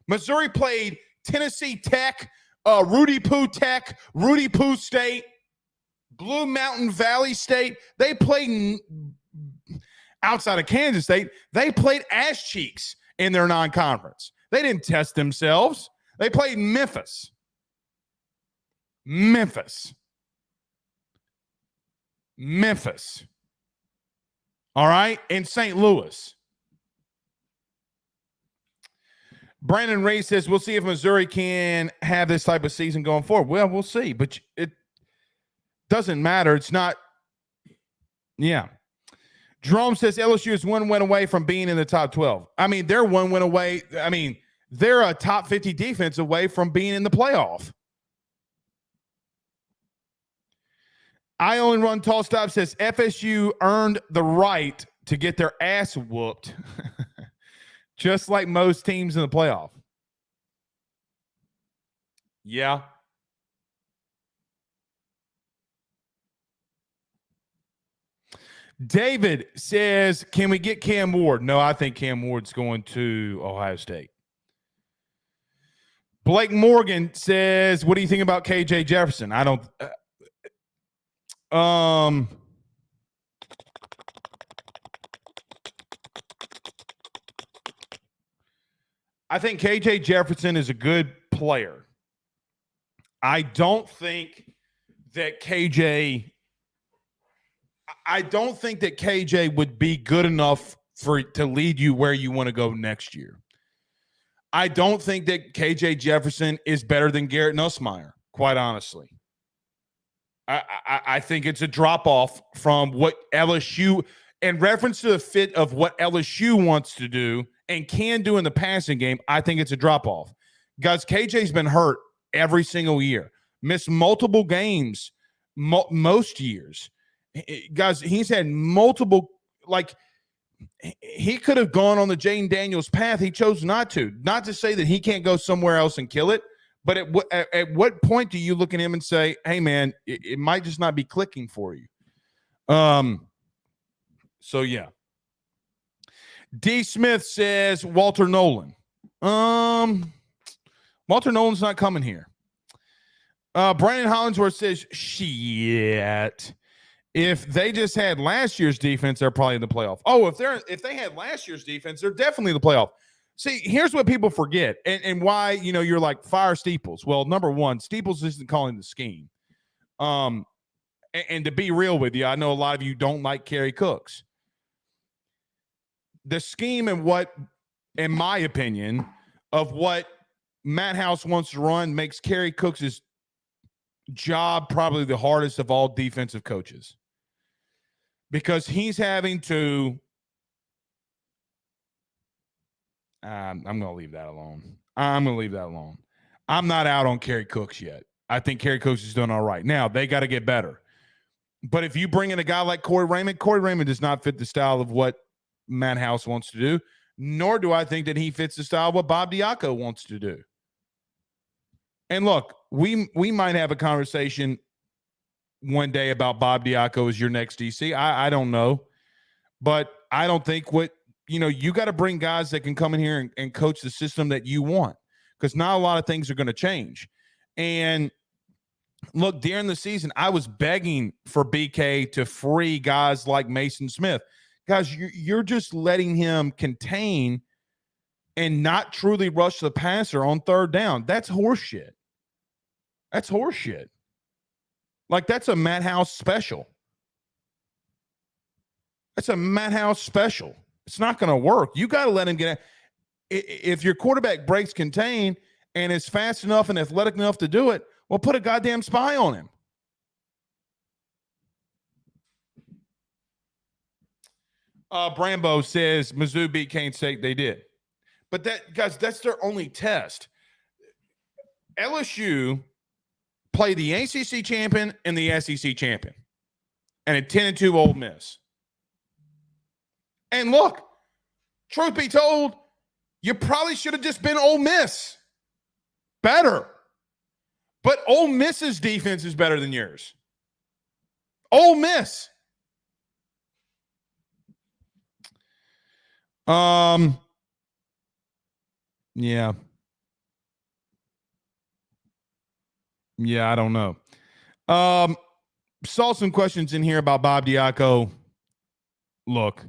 Missouri played Tennessee Tech, Rudy Poo Tech, Rudy Poo State, Blue Mountain Valley State. They played outside of Kansas State. They played ass cheeks in their non-conference. They didn't test themselves. They played Memphis. All right? In St. Louis. Brandon Ray says, we'll see if Missouri can have this type of season going forward. Well, we'll see, but it doesn't matter. It's not. Yeah. Jerome says LSU is one win away from being in the top 12. I mean, they're one win away. I mean, they're a top 50 defense away from being in the playoff. I Only Run Tall Stop says FSU earned the right to get their ass whooped, just like most teams in the playoff. Yeah. David says, can we get Cam Ward? No, I think Cam Ward's going to Ohio State. Blake Morgan says, what do you think about KJ Jefferson? I don't I think KJ Jefferson is a good player. I don't think that KJ would be good enough to lead you where you want to go next year. I don't think that KJ Jefferson is better than Garrett Nussmeier, quite honestly. I think it's a drop-off from what LSU, in reference to the fit of what LSU wants to do and can do in the passing game. I think it's a drop-off. Guys, KJ's been hurt every single year, missed multiple games most years. Guys, he's had multiple, like, he could have gone on the Jane Daniels path. He chose not to. Not to say that he can't go somewhere else and kill it, but at what point do you look at him and say, hey, man, it might just not be clicking for you? So, yeah. D. Smith says Walter Nolan. Walter Nolan's not coming here. Brandon Hollingsworth says, shit. If they just had last year's defense, they're probably in the playoff. Oh, if they had last year's defense, they're definitely in the playoff. See, here's what people forget, and why, you're like, fire Steeples. Well, number one, Steeples isn't calling the scheme. And to be real with you, I know a lot of you don't like Kerry Cooks. The scheme and what, in my opinion, of what Matt House wants to run makes Kerry Cooks' job probably the hardest of all defensive coaches. Because he's having to I'm going to leave that alone. I'm not out on Kerry Cooks yet. I think Kerry Cooks is doing all right. Now, they got to get better. But if you bring in a guy like Corey Raymond does not fit the style of what Matt House wants to do, nor do I think that he fits the style of what Bob Diaco wants to do. And look, we might have a conversation one day about Bob Diaco as your next DC. I don't know. But I don't think you got to bring guys that can come in here and coach the system that you want, because not a lot of things are going to change. And look, during the season, I was begging for BK to free guys like Mason Smith. Guys, you're just letting him contain and not truly rush the passer on third down. That's horseshit. Like, that's a Matt House special. It's not going to work. You got to let him get it. If your quarterback breaks contain and is fast enough and athletic enough to do it, well, put a goddamn spy on him. Brambo says Mizzou beat Kane State. They did. But that's their only test. LSU played the ACC champion and the SEC champion, and a 10-2 Ole Miss. And look, truth be told, you probably should have just been Ole Miss. Better. But Ole Miss's defense is better than yours. Ole Miss. Yeah. Yeah, I don't know. Saw some questions in here about Bob Diaco. Look,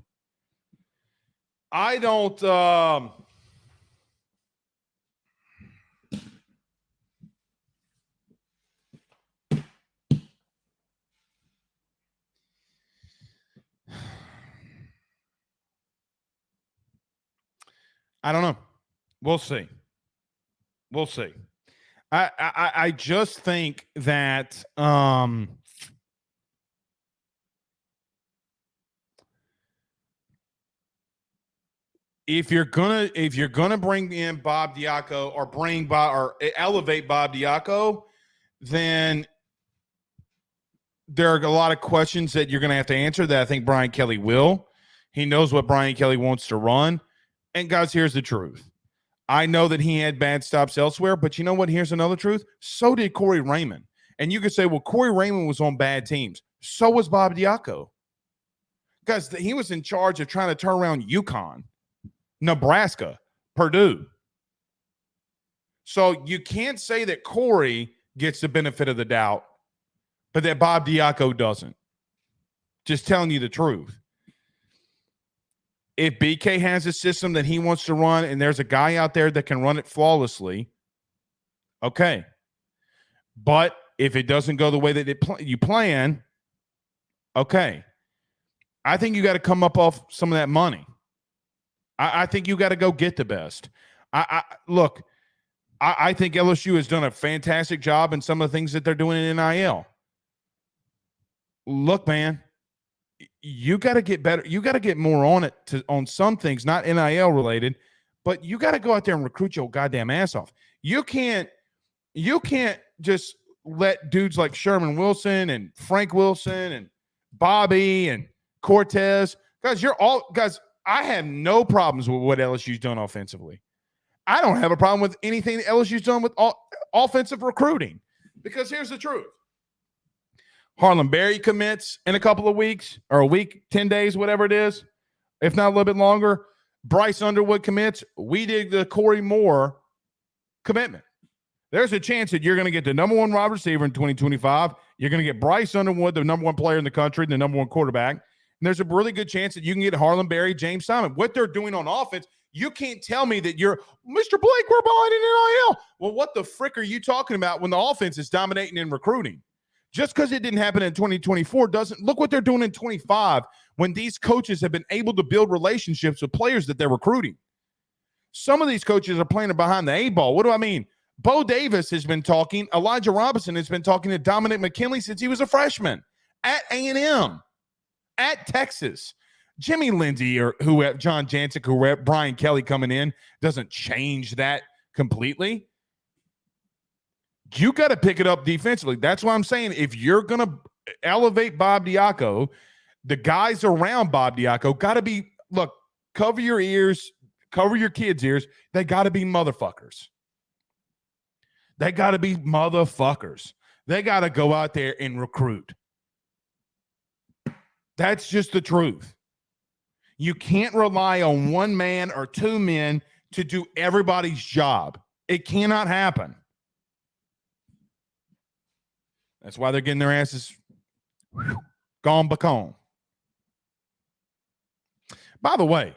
I don't I don't know. We'll see. I just think that if you're gonna bring in Bob Diaco or elevate Bob Diaco, then there are a lot of questions that you're gonna have to answer that I think Brian Kelly will. He knows what Brian Kelly wants to run. And guys, here's the truth. I know that he had bad stops elsewhere, but you know what? Here's another truth. So did Corey Raymond. And you could say, well, Corey Raymond was on bad teams. So was Bob Diaco. because he was in charge of trying to turn around UConn, Nebraska, Purdue. So you can't say that Corey gets the benefit of the doubt, but that Bob Diaco doesn't. Just telling you the truth. If BK has a system that he wants to run and there's a guy out there that can run it flawlessly, okay. But if it doesn't go the way that you plan, okay. I think you got to come up off some of that money. I think you got to go get the best. Look, I think LSU has done a fantastic job in some of the things that they're doing in NIL. Look, man, you got to get better. You got to get more on it on some things, not NIL related, but you got to go out there and recruit your goddamn ass off. You can't just let dudes like Sherman Wilson and Frank Wilson and Bobby and Cortez, guys, I have no problems with what LSU's done offensively. I don't have a problem with anything that LSU's done with offensive recruiting, because here's the truth. Harlan Berry commits in a couple of weeks, or a week, 10 days, whatever it is, if not a little bit longer. Bryce Underwood commits. We did the Corey Moore commitment. There's a chance that you're going to get the number one wide receiver in 2025. You're going to get Bryce Underwood, the number one player in the country, the number one quarterback. And there's a really good chance that you can get Harlan Berry, James Simon. What they're doing on offense, you can't tell me that you're, Mr. Blake, we're behind in NIL. Well, what the frick are you talking about when the offense is dominating in recruiting? Just because it didn't happen in 2024 doesn't – look what they're doing in 25 when these coaches have been able to build relationships with players that they're recruiting. Some of these coaches are playing behind the 8-ball. What do I mean? Bo Davis has been talking. Elijah Robinson has been talking to Dominic McKinley since he was a freshman at A&M, at Texas. Jimmy Lindsey or John Jancic, Brian Kelly coming in doesn't change that completely. You got to pick it up defensively. That's why I'm saying if you're going to elevate Bob Diaco, the guys around Bob Diaco got to be, look, cover your ears, cover your kids' ears. They got to be motherfuckers. They got to be motherfuckers. They got to go out there and recruit. That's just the truth. You can't rely on one man or two men to do everybody's job. It cannot happen. That's why they're getting their asses gone bacon. By the way,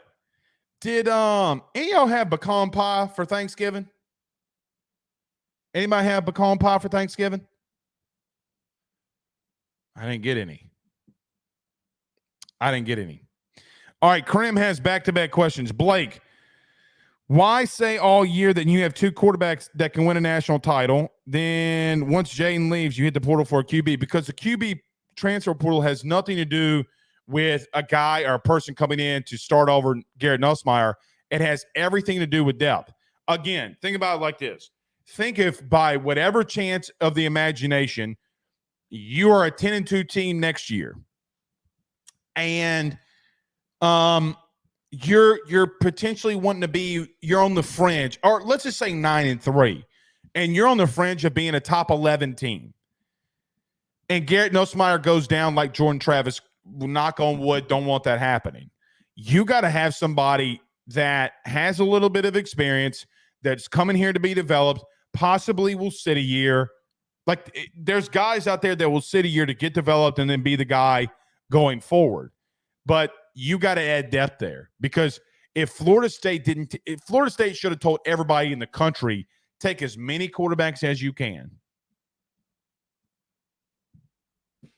did any of y'all have pecan pie for Thanksgiving? Anybody have pecan pie for Thanksgiving? I didn't get any. All right, Krim has back-to-back questions. Blake, why say all year that you have two quarterbacks that can win a national title? Then once Jaden leaves, you hit the portal for a QB, because the QB transfer portal has nothing to do with a guy or a person coming in to start over Garrett Nussmeier. It has everything to do with depth. Again, think about it like this. Think if by whatever chance of the imagination, you are a 10-2 team next year, and you're potentially wanting to be, you're on the fringe, or let's just say 9-3, and you're on the fringe of being a top 11 team. And Garrett Nussmeier goes down like Jordan Travis, knock on wood, don't want that happening. You got to have somebody that has a little bit of experience, that's coming here to be developed, possibly will sit a year. Like, there's guys out there that will sit a year to get developed and then be the guy going forward. But you got to add depth there, because if Florida State should have told everybody in the country, take as many quarterbacks as you can,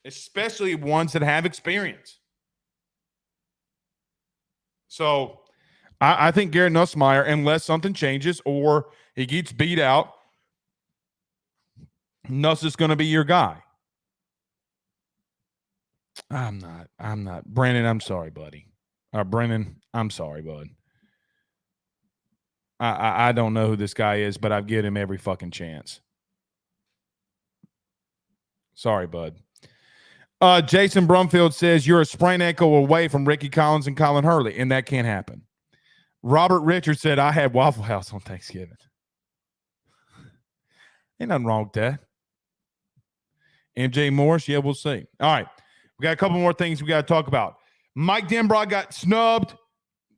especially ones that have experience. So I think Garrett Nussmeier, unless something changes or he gets beat out, Nuss is going to be your guy. I'm not. Brandon, I'm sorry, buddy. Brennan, I'm sorry, bud. I don't know who this guy is, but I've given him every fucking chance. Sorry, bud. Jason Brumfield says you're a sprained ankle away from Ricky Collins and Colin Hurley, and that can't happen. Robert Richards said, I had Waffle House on Thanksgiving. Ain't nothing wrong with that. MJ Morris, yeah, we'll see. All right. We got a couple more things we got to talk about. Mike Denbrock got snubbed.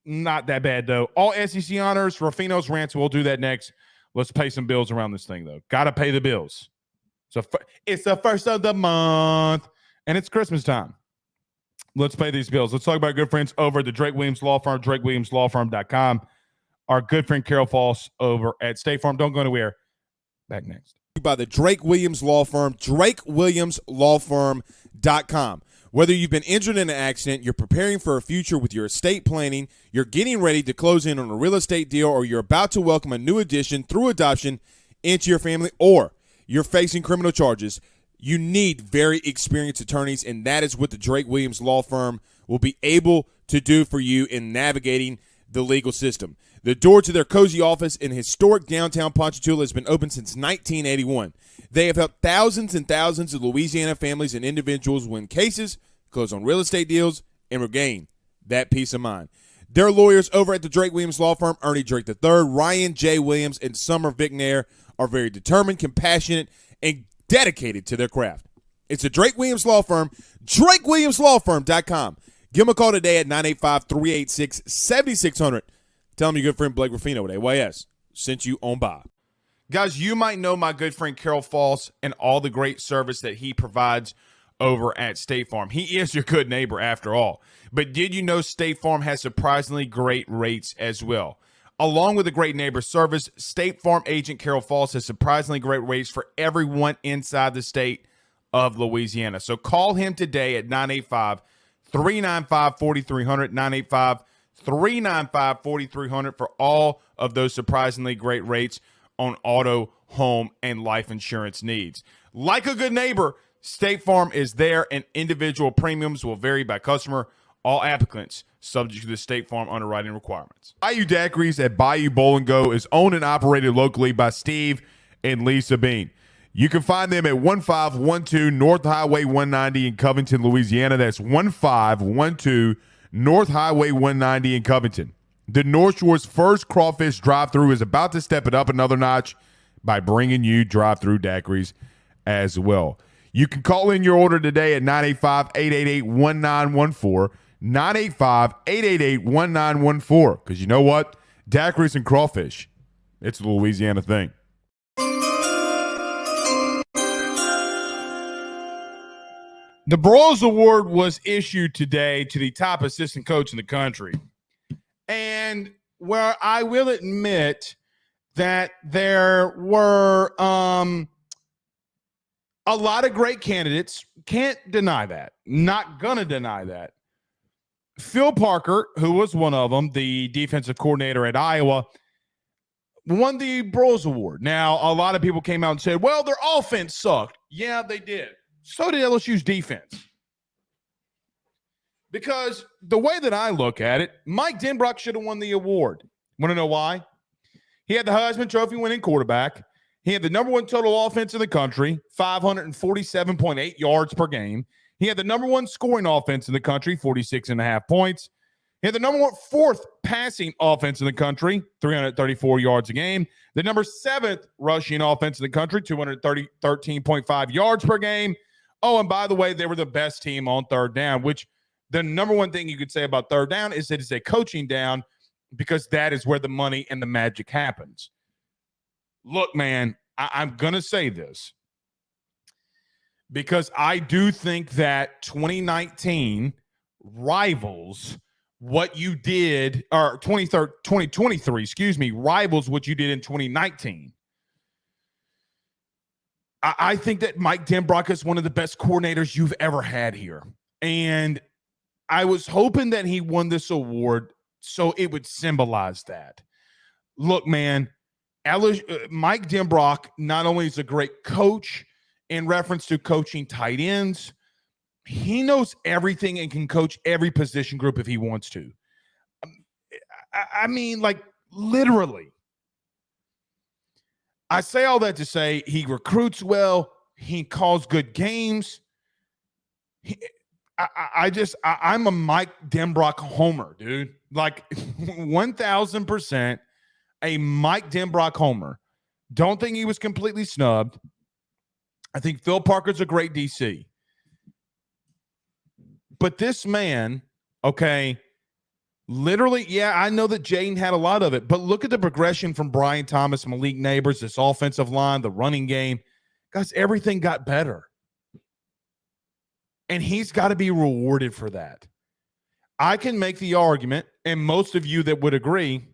Not that bad, though. All SEC honors, Rufino's rants. We'll do that next. Let's pay some bills around this thing, though. Got to pay the bills. So it's the first of the month, and it's Christmas time. Let's pay these bills. Let's talk about good friends over at the Drake Williams Law Firm, drakewilliamslawfirm.com. Our good friend Carol Foss over at State Farm. Don't go anywhere. Back next. By the Drake Williams Law Firm, drakewilliamslawfirm.com. Whether you've been injured in an accident, you're preparing for a future with your estate planning, you're getting ready to close in on a real estate deal, or you're about to welcome a new addition through adoption into your family, or you're facing criminal charges, you need very experienced attorneys, and that is what the Drake Williams Law Firm will be able to do for you in navigating the legal system. The door to their cozy office in historic downtown Ponchatoula has been open since 1981. They have helped thousands and thousands of Louisiana families and individuals win cases, close on real estate deals, and regain that peace of mind. Their lawyers over at the Drake Williams Law Firm, Ernie Drake III, Ryan J. Williams, and Summer Vignair, are very determined, compassionate, and dedicated to their craft. It's the Drake Williams Law Firm, drakewilliamslawfirm.com. Give them a call today at 985-386-7600. Tell them your good friend Blake Ruffino at AYS sent you on by. Guys, you might know my good friend Carol Foss and all the great service that he provides over at State Farm. He is your good neighbor after all. But did you know State Farm has surprisingly great rates as well? Along with the great neighbor service, State Farm agent Carol Foss has surprisingly great rates for everyone inside the state of Louisiana. So call him today at 985-395-4300, 985-395-4300 for all of those surprisingly great rates on auto, home, and life insurance needs. Like a good neighbor, State Farm is there, and individual premiums will vary by customer. All applicants subject to the State Farm underwriting requirements. Bayou Daiquiris at Bayou Bowl and Go is owned and operated locally by Steve and Lisa Bean. You can find them at 1512 North Highway 190 in Covington, Louisiana. That's 1512 North Highway 190 in Covington. The North Shore's first crawfish drive-thru is about to step it up another notch by bringing you drive-thru daiquiris as well. You can call in your order today at 985-888-1914, 985-888-1914, because you know what? Daiquiris and crawfish, it's a Louisiana thing. The Broyles Award was issued today to the top assistant coach in the country. And where I will admit that there were a lot of great candidates, can't deny that, not going to deny that. Phil Parker, who was one of them, the defensive coordinator at Iowa, won the Broyles Award. Now, a lot of people came out and said, well, their offense sucked. Yeah, they did. So did LSU's defense. Because the way that I look at it, Mike Denbrock should have won the award. Want to know why? He had the Heisman Trophy winning quarterback. He had the number one total offense in the country, 547.8 yards per game. He had the number one scoring offense in the country, 46.5 points. He had the number one fourth passing offense in the country, 334 yards a game. The number seventh rushing offense in the country, 13.5 yards per game. Oh, and by the way, they were the best team on third down, which the number one thing you could say about third down is that it's a coaching down because that is where the money and the magic happens. Look, man, I'm going to say this because I do think that 2019 rivals what you did, or 2023, rivals what you did in 2019. I think that Mike Denbrock is one of the best coordinators you've ever had here. And I was hoping that he won this award so it would symbolize that. Look, man, Mike Denbrock not only is a great coach in reference to coaching tight ends, he knows everything and can coach every position group if he wants to. I mean, like, literally. I say all that to say he recruits well. He calls good games. I'm a Mike Denbrock homer, dude. Like 1,000% a Mike Denbrock homer. Don't think he was completely snubbed. I think Phil Parker's a great DC. But this man Okay. Literally, yeah, I know that Jaden had a lot of it, but look at the progression from Brian Thomas, Malik Neighbors, this offensive line, the running game. Guys, everything got better. And he's got to be rewarded for that. I can make the argument, and most of you that would agree,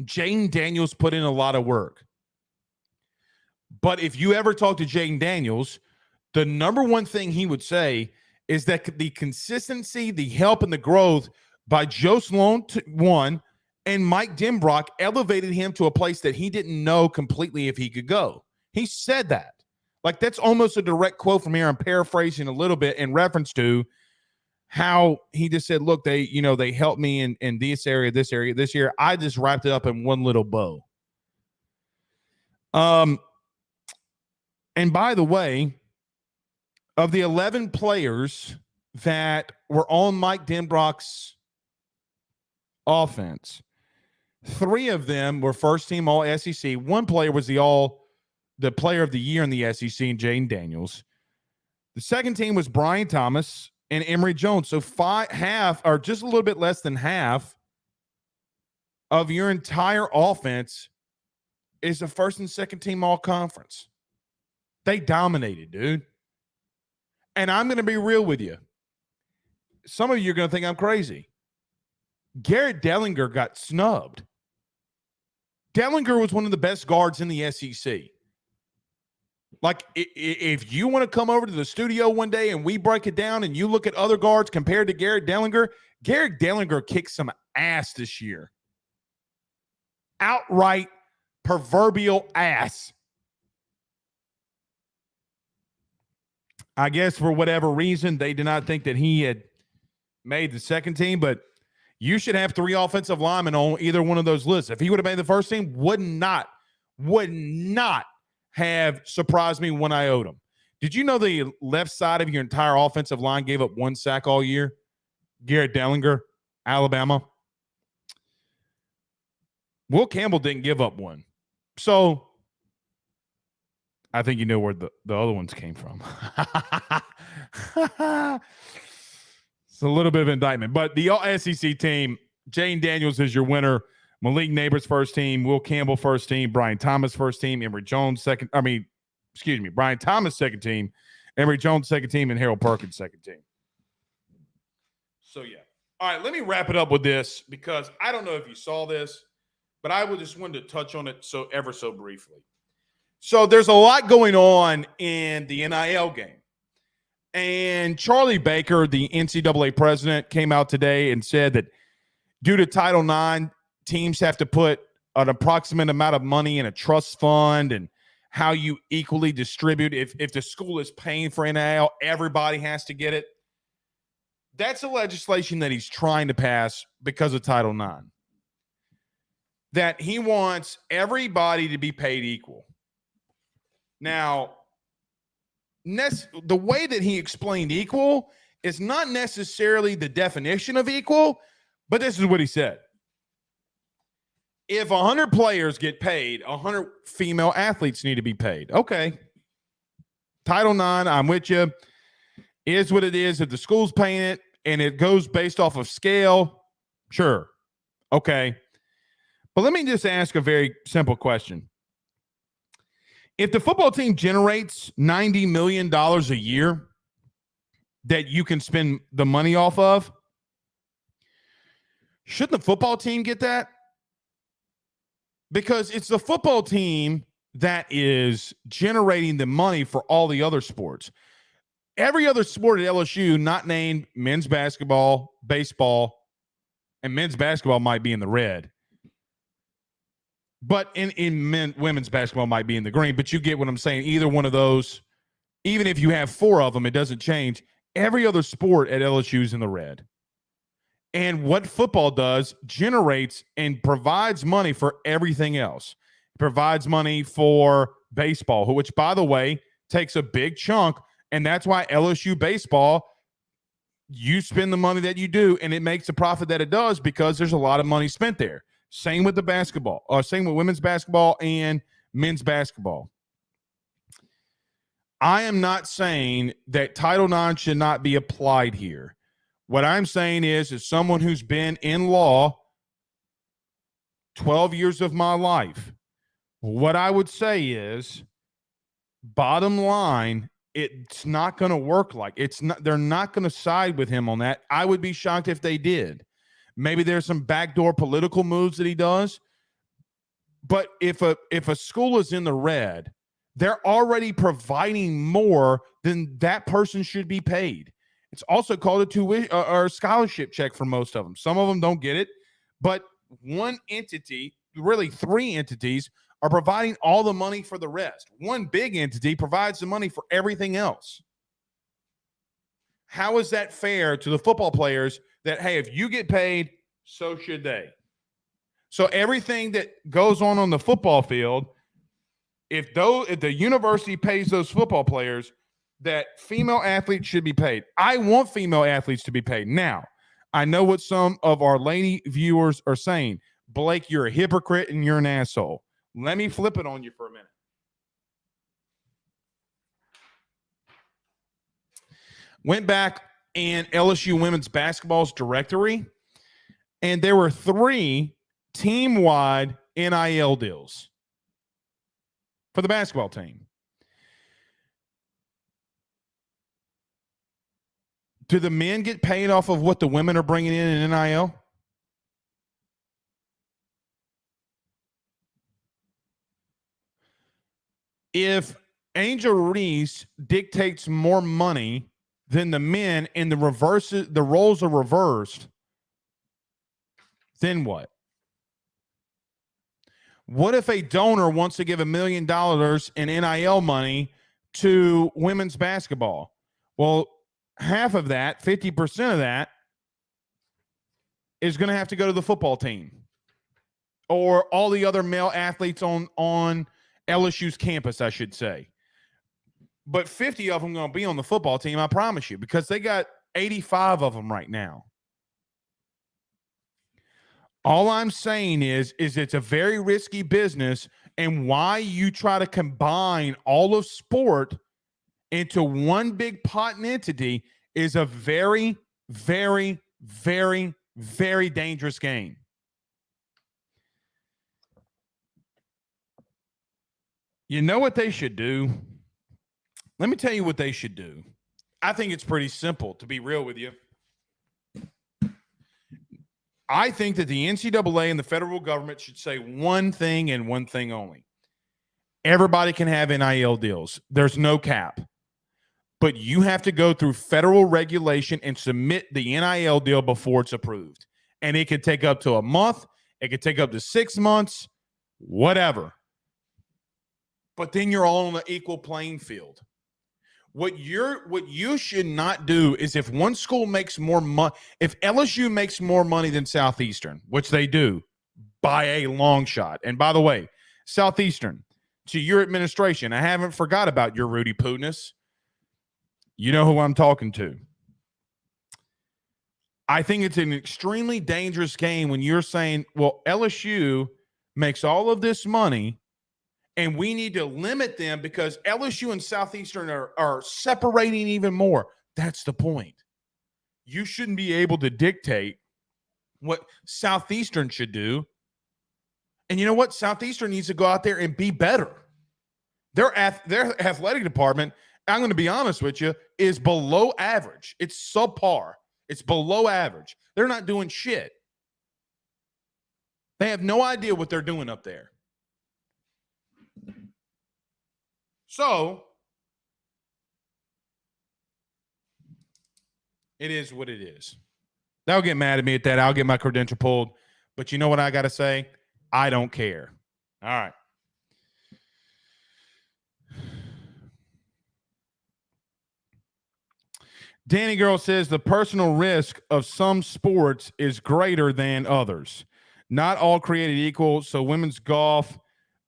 Jaden Daniels put in a lot of work. But if you ever talk to Jaden Daniels, the number one thing he would say is that the consistency, the help, and the growth by Joe Sloan, one, and Mike Denbrock elevated him to a place that he didn't know completely if he could go. He said that. Like, that's almost a direct quote from here. I'm paraphrasing a little bit in reference to how he just said, look, they helped me in this area, this area, this year. I just wrapped it up in one little bow. And by the way, of the 11 players that were on Mike Denbrock's offense, 3 of them were first team all SEC. One player was the player of the year in the SEC, and Jaden Daniels. The second team was Brian Thomas and Emory Jones. So half, or just a little bit less than half, of your entire offense is the first and second team all conference. They dominated, dude. And I'm going to be real with you. Some of you are going to think I'm crazy. Garrett Dellinger got snubbed. Dellinger was one of the best guards in the SEC. Like, if you want to come over to the studio one day and we break it down and you look at other guards compared to Garrett Dellinger kicked some ass this year. Outright proverbial ass. I guess for whatever reason, they did not think that he had made the second team, but you should have 3 offensive linemen on either one of those lists. If he would have made the first team, would not have surprised me when I owed him. Did you know the left side of your entire offensive line gave up 1 sack all year? Garrett Dellinger, Alabama. Will Campbell didn't give up 1. So I think you know where the other ones came from. It's a little bit of indictment. But the SEC team, Jaden Daniels is your winner. Malik Neighbors first team, Will Campbell first team, Brian Thomas first team, Emory Jones Brian Thomas second team, Emory Jones second team, and Harold Perkins second team. So, yeah. All right, let me wrap it up with this because I don't know if you saw this, but I just wanted to touch on it ever so briefly. So there's a lot going on in the NIL game. And Charlie Baker, the NCAA president, came out today and said that due to Title IX, teams have to put an approximate amount of money in a trust fund and how you equally distribute. If the school is paying for NIL, everybody has to get it. That's a legislation that he's trying to pass because of Title IX. That he wants everybody to be paid equal. Now, the way that he explained equal is not necessarily the definition of equal, but this is what he said. If 100 players get paid, 100 female athletes need to be paid. Okay. Title IX, I'm with you. Is what it is. If the school's paying it and it goes based off of scale, sure. Okay. But let me just ask a very simple question. If the football team generates $90 million a year that you can spend the money off of, shouldn't the football team get that? Because it's the football team that is generating the money for all the other sports. Every other sport at LSU, not named men's basketball, baseball, and men's basketball might be in the red. But women's basketball might be in the green. But you get what I'm saying. Either one of those, even if you have 4 of them, it doesn't change. Every other sport at LSU is in the red. And what football does generates and provides money for everything else. It provides money for baseball, which, by the way, takes a big chunk. And that's why LSU baseball, you spend the money that you do, and it makes the profit that it does because there's a lot of money spent there. Same with the basketball, same with women's basketball and men's basketball. I am not saying that Title IX should not be applied here. What I'm saying is, as someone who's been in law 12 years of my life, what I would say is, bottom line, it's not going to work like it's not. They're not going to side with him on that. I would be shocked if they did. Maybe there's some backdoor political moves that he does. But if a school is in the red, they're already providing more than that person should be paid. It's also called a tuition or a scholarship check for most of them. Some of them don't get it, but one entity, really three entities, are providing all the money for the rest. One big entity provides the money for everything else. How is that fair to the football players that, hey, if you get paid, so should they? So everything that goes on the football field, if the university pays those football players, that female athletes should be paid. I want female athletes to be paid. Now, I know what some of our lady viewers are saying. Blake, you're a hypocrite and you're an asshole. Let me flip it on you for a minute. Went back in LSU women's basketball's directory, and there were 3 team-wide NIL deals for the basketball team. Do the men get paid off of what the women are bringing in NIL? If Angel Reese dictates more money than the men and the roles are reversed, then what? What if a donor wants to give $1 million in NIL money to women's basketball? Well, half of that, 50% of that, is going to have to go to the football team or all the other male athletes on LSU's campus, I should say. But 50 of them going to be on the football team, I promise you, because they got 85 of them right now. All I'm saying is it's a very risky business, and why you try to combine all of sport into one big pot and entity is a very, very, very, very dangerous game. You know what they should do? Let me tell you what they should do. I think it's pretty simple, to be real with you. I think that the NCAA and the federal government should say one thing and one thing only. Everybody can have NIL deals. There's no cap. But you have to go through federal regulation and submit the NIL deal before it's approved. And it could take up to a month. It could take up to 6 months, whatever. But then you're all on an equal playing field. What you should not do is, if one school makes more money, if LSU makes more money than Southeastern, which they do by a long shot. And by the way, Southeastern, to your administration, I haven't forgot about your Rudy Poohness. You know who I'm talking to. I think it's an extremely dangerous game when you're saying, well, LSU makes all of this money and we need to limit them because LSU and Southeastern are separating even more. That's the point. You shouldn't be able to dictate what Southeastern should do. And you know what? Southeastern needs to go out there and be better. Their athletic department, I'm going to be honest with you, is below average. It's subpar. It's below average. They're not doing shit. They have no idea what they're doing up there. So, it is what it is. They'll get mad at me at that. I'll get my credential pulled. But you know what I got to say? I don't care. All right. Danny Girl says the personal risk of some sports is greater than others. Not all created equal, so women's golf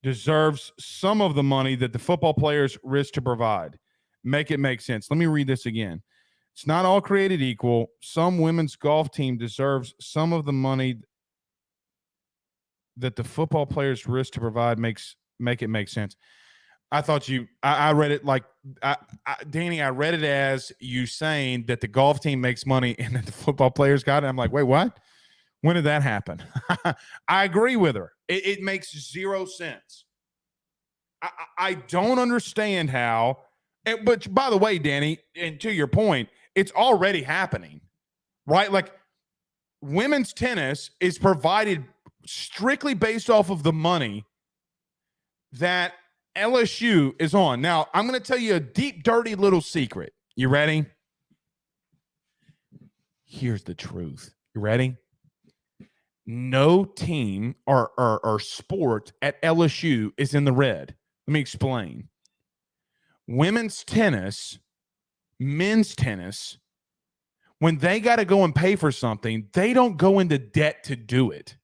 deserves some of the money that the football players risk to provide. Make it make sense. Let me read this again. It's not all created equal. Some women's golf team deserves some of the money that the football players risk to provide. Make it make sense. I thought I read it like, Danny, I read it as you saying that the golf team makes money and that the football players got it. I'm like, wait, what? When did that happen? I agree with her. It makes zero sense. I don't understand how. But by the way, Danny, and to your point, it's already happening, right? Like women's tennis is provided strictly based off of the money that LSU is on. Now, I'm going to tell you a deep, dirty little secret. You ready? Here's the truth. You ready? No team or sport at LSU is in the red. Let me explain. Women's tennis, men's tennis, when they got to go and pay for something, they don't go into debt to do it.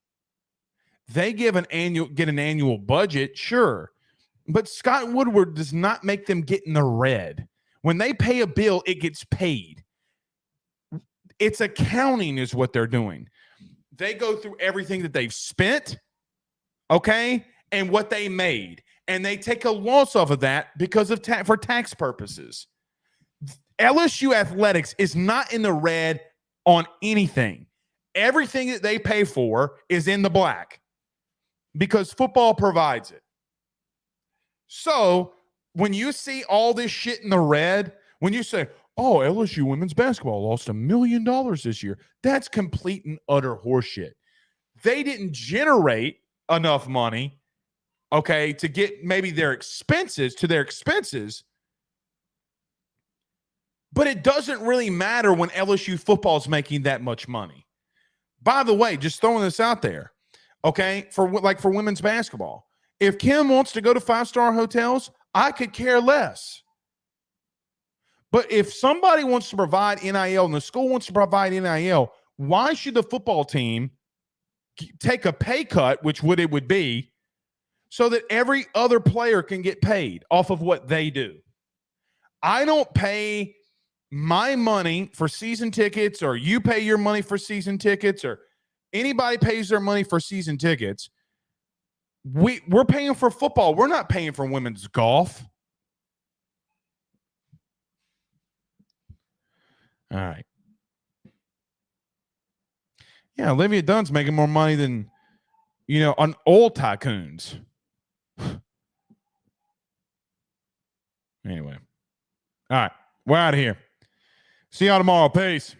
They get an annual budget, sure. But Scott Woodward does not make them get in the red. When they pay a bill, it gets paid. It's accounting is what they're doing. They go through everything that they've spent, okay, and what they made. And they take a loss off of that because of for tax purposes. LSU Athletics is not in the red on anything. Everything that they pay for is in the black because football provides it. So when you see all this shit in the red, when you say, oh, LSU women's basketball lost $1 million this year, that's complete and utter horseshit. They didn't generate enough money, okay, to get maybe their expenses, but it doesn't really matter when LSU football is making that much money. By the way, just throwing this out there, okay, for women's basketball, if Kim wants to go to 5-star hotels, I could care less. But if somebody wants to provide NIL and the school wants to provide NIL, why should the football team take a pay cut, which it would be, so that every other player can get paid off of what they do? I don't pay my money for season tickets, or you pay your money for season tickets, or anybody pays their money for season tickets. We're paying for football. We're not paying for women's golf. All right. Yeah, Olivia Dunn's making more money than, on oil tycoons. Anyway. All right. We're out of here. See y'all tomorrow. Peace.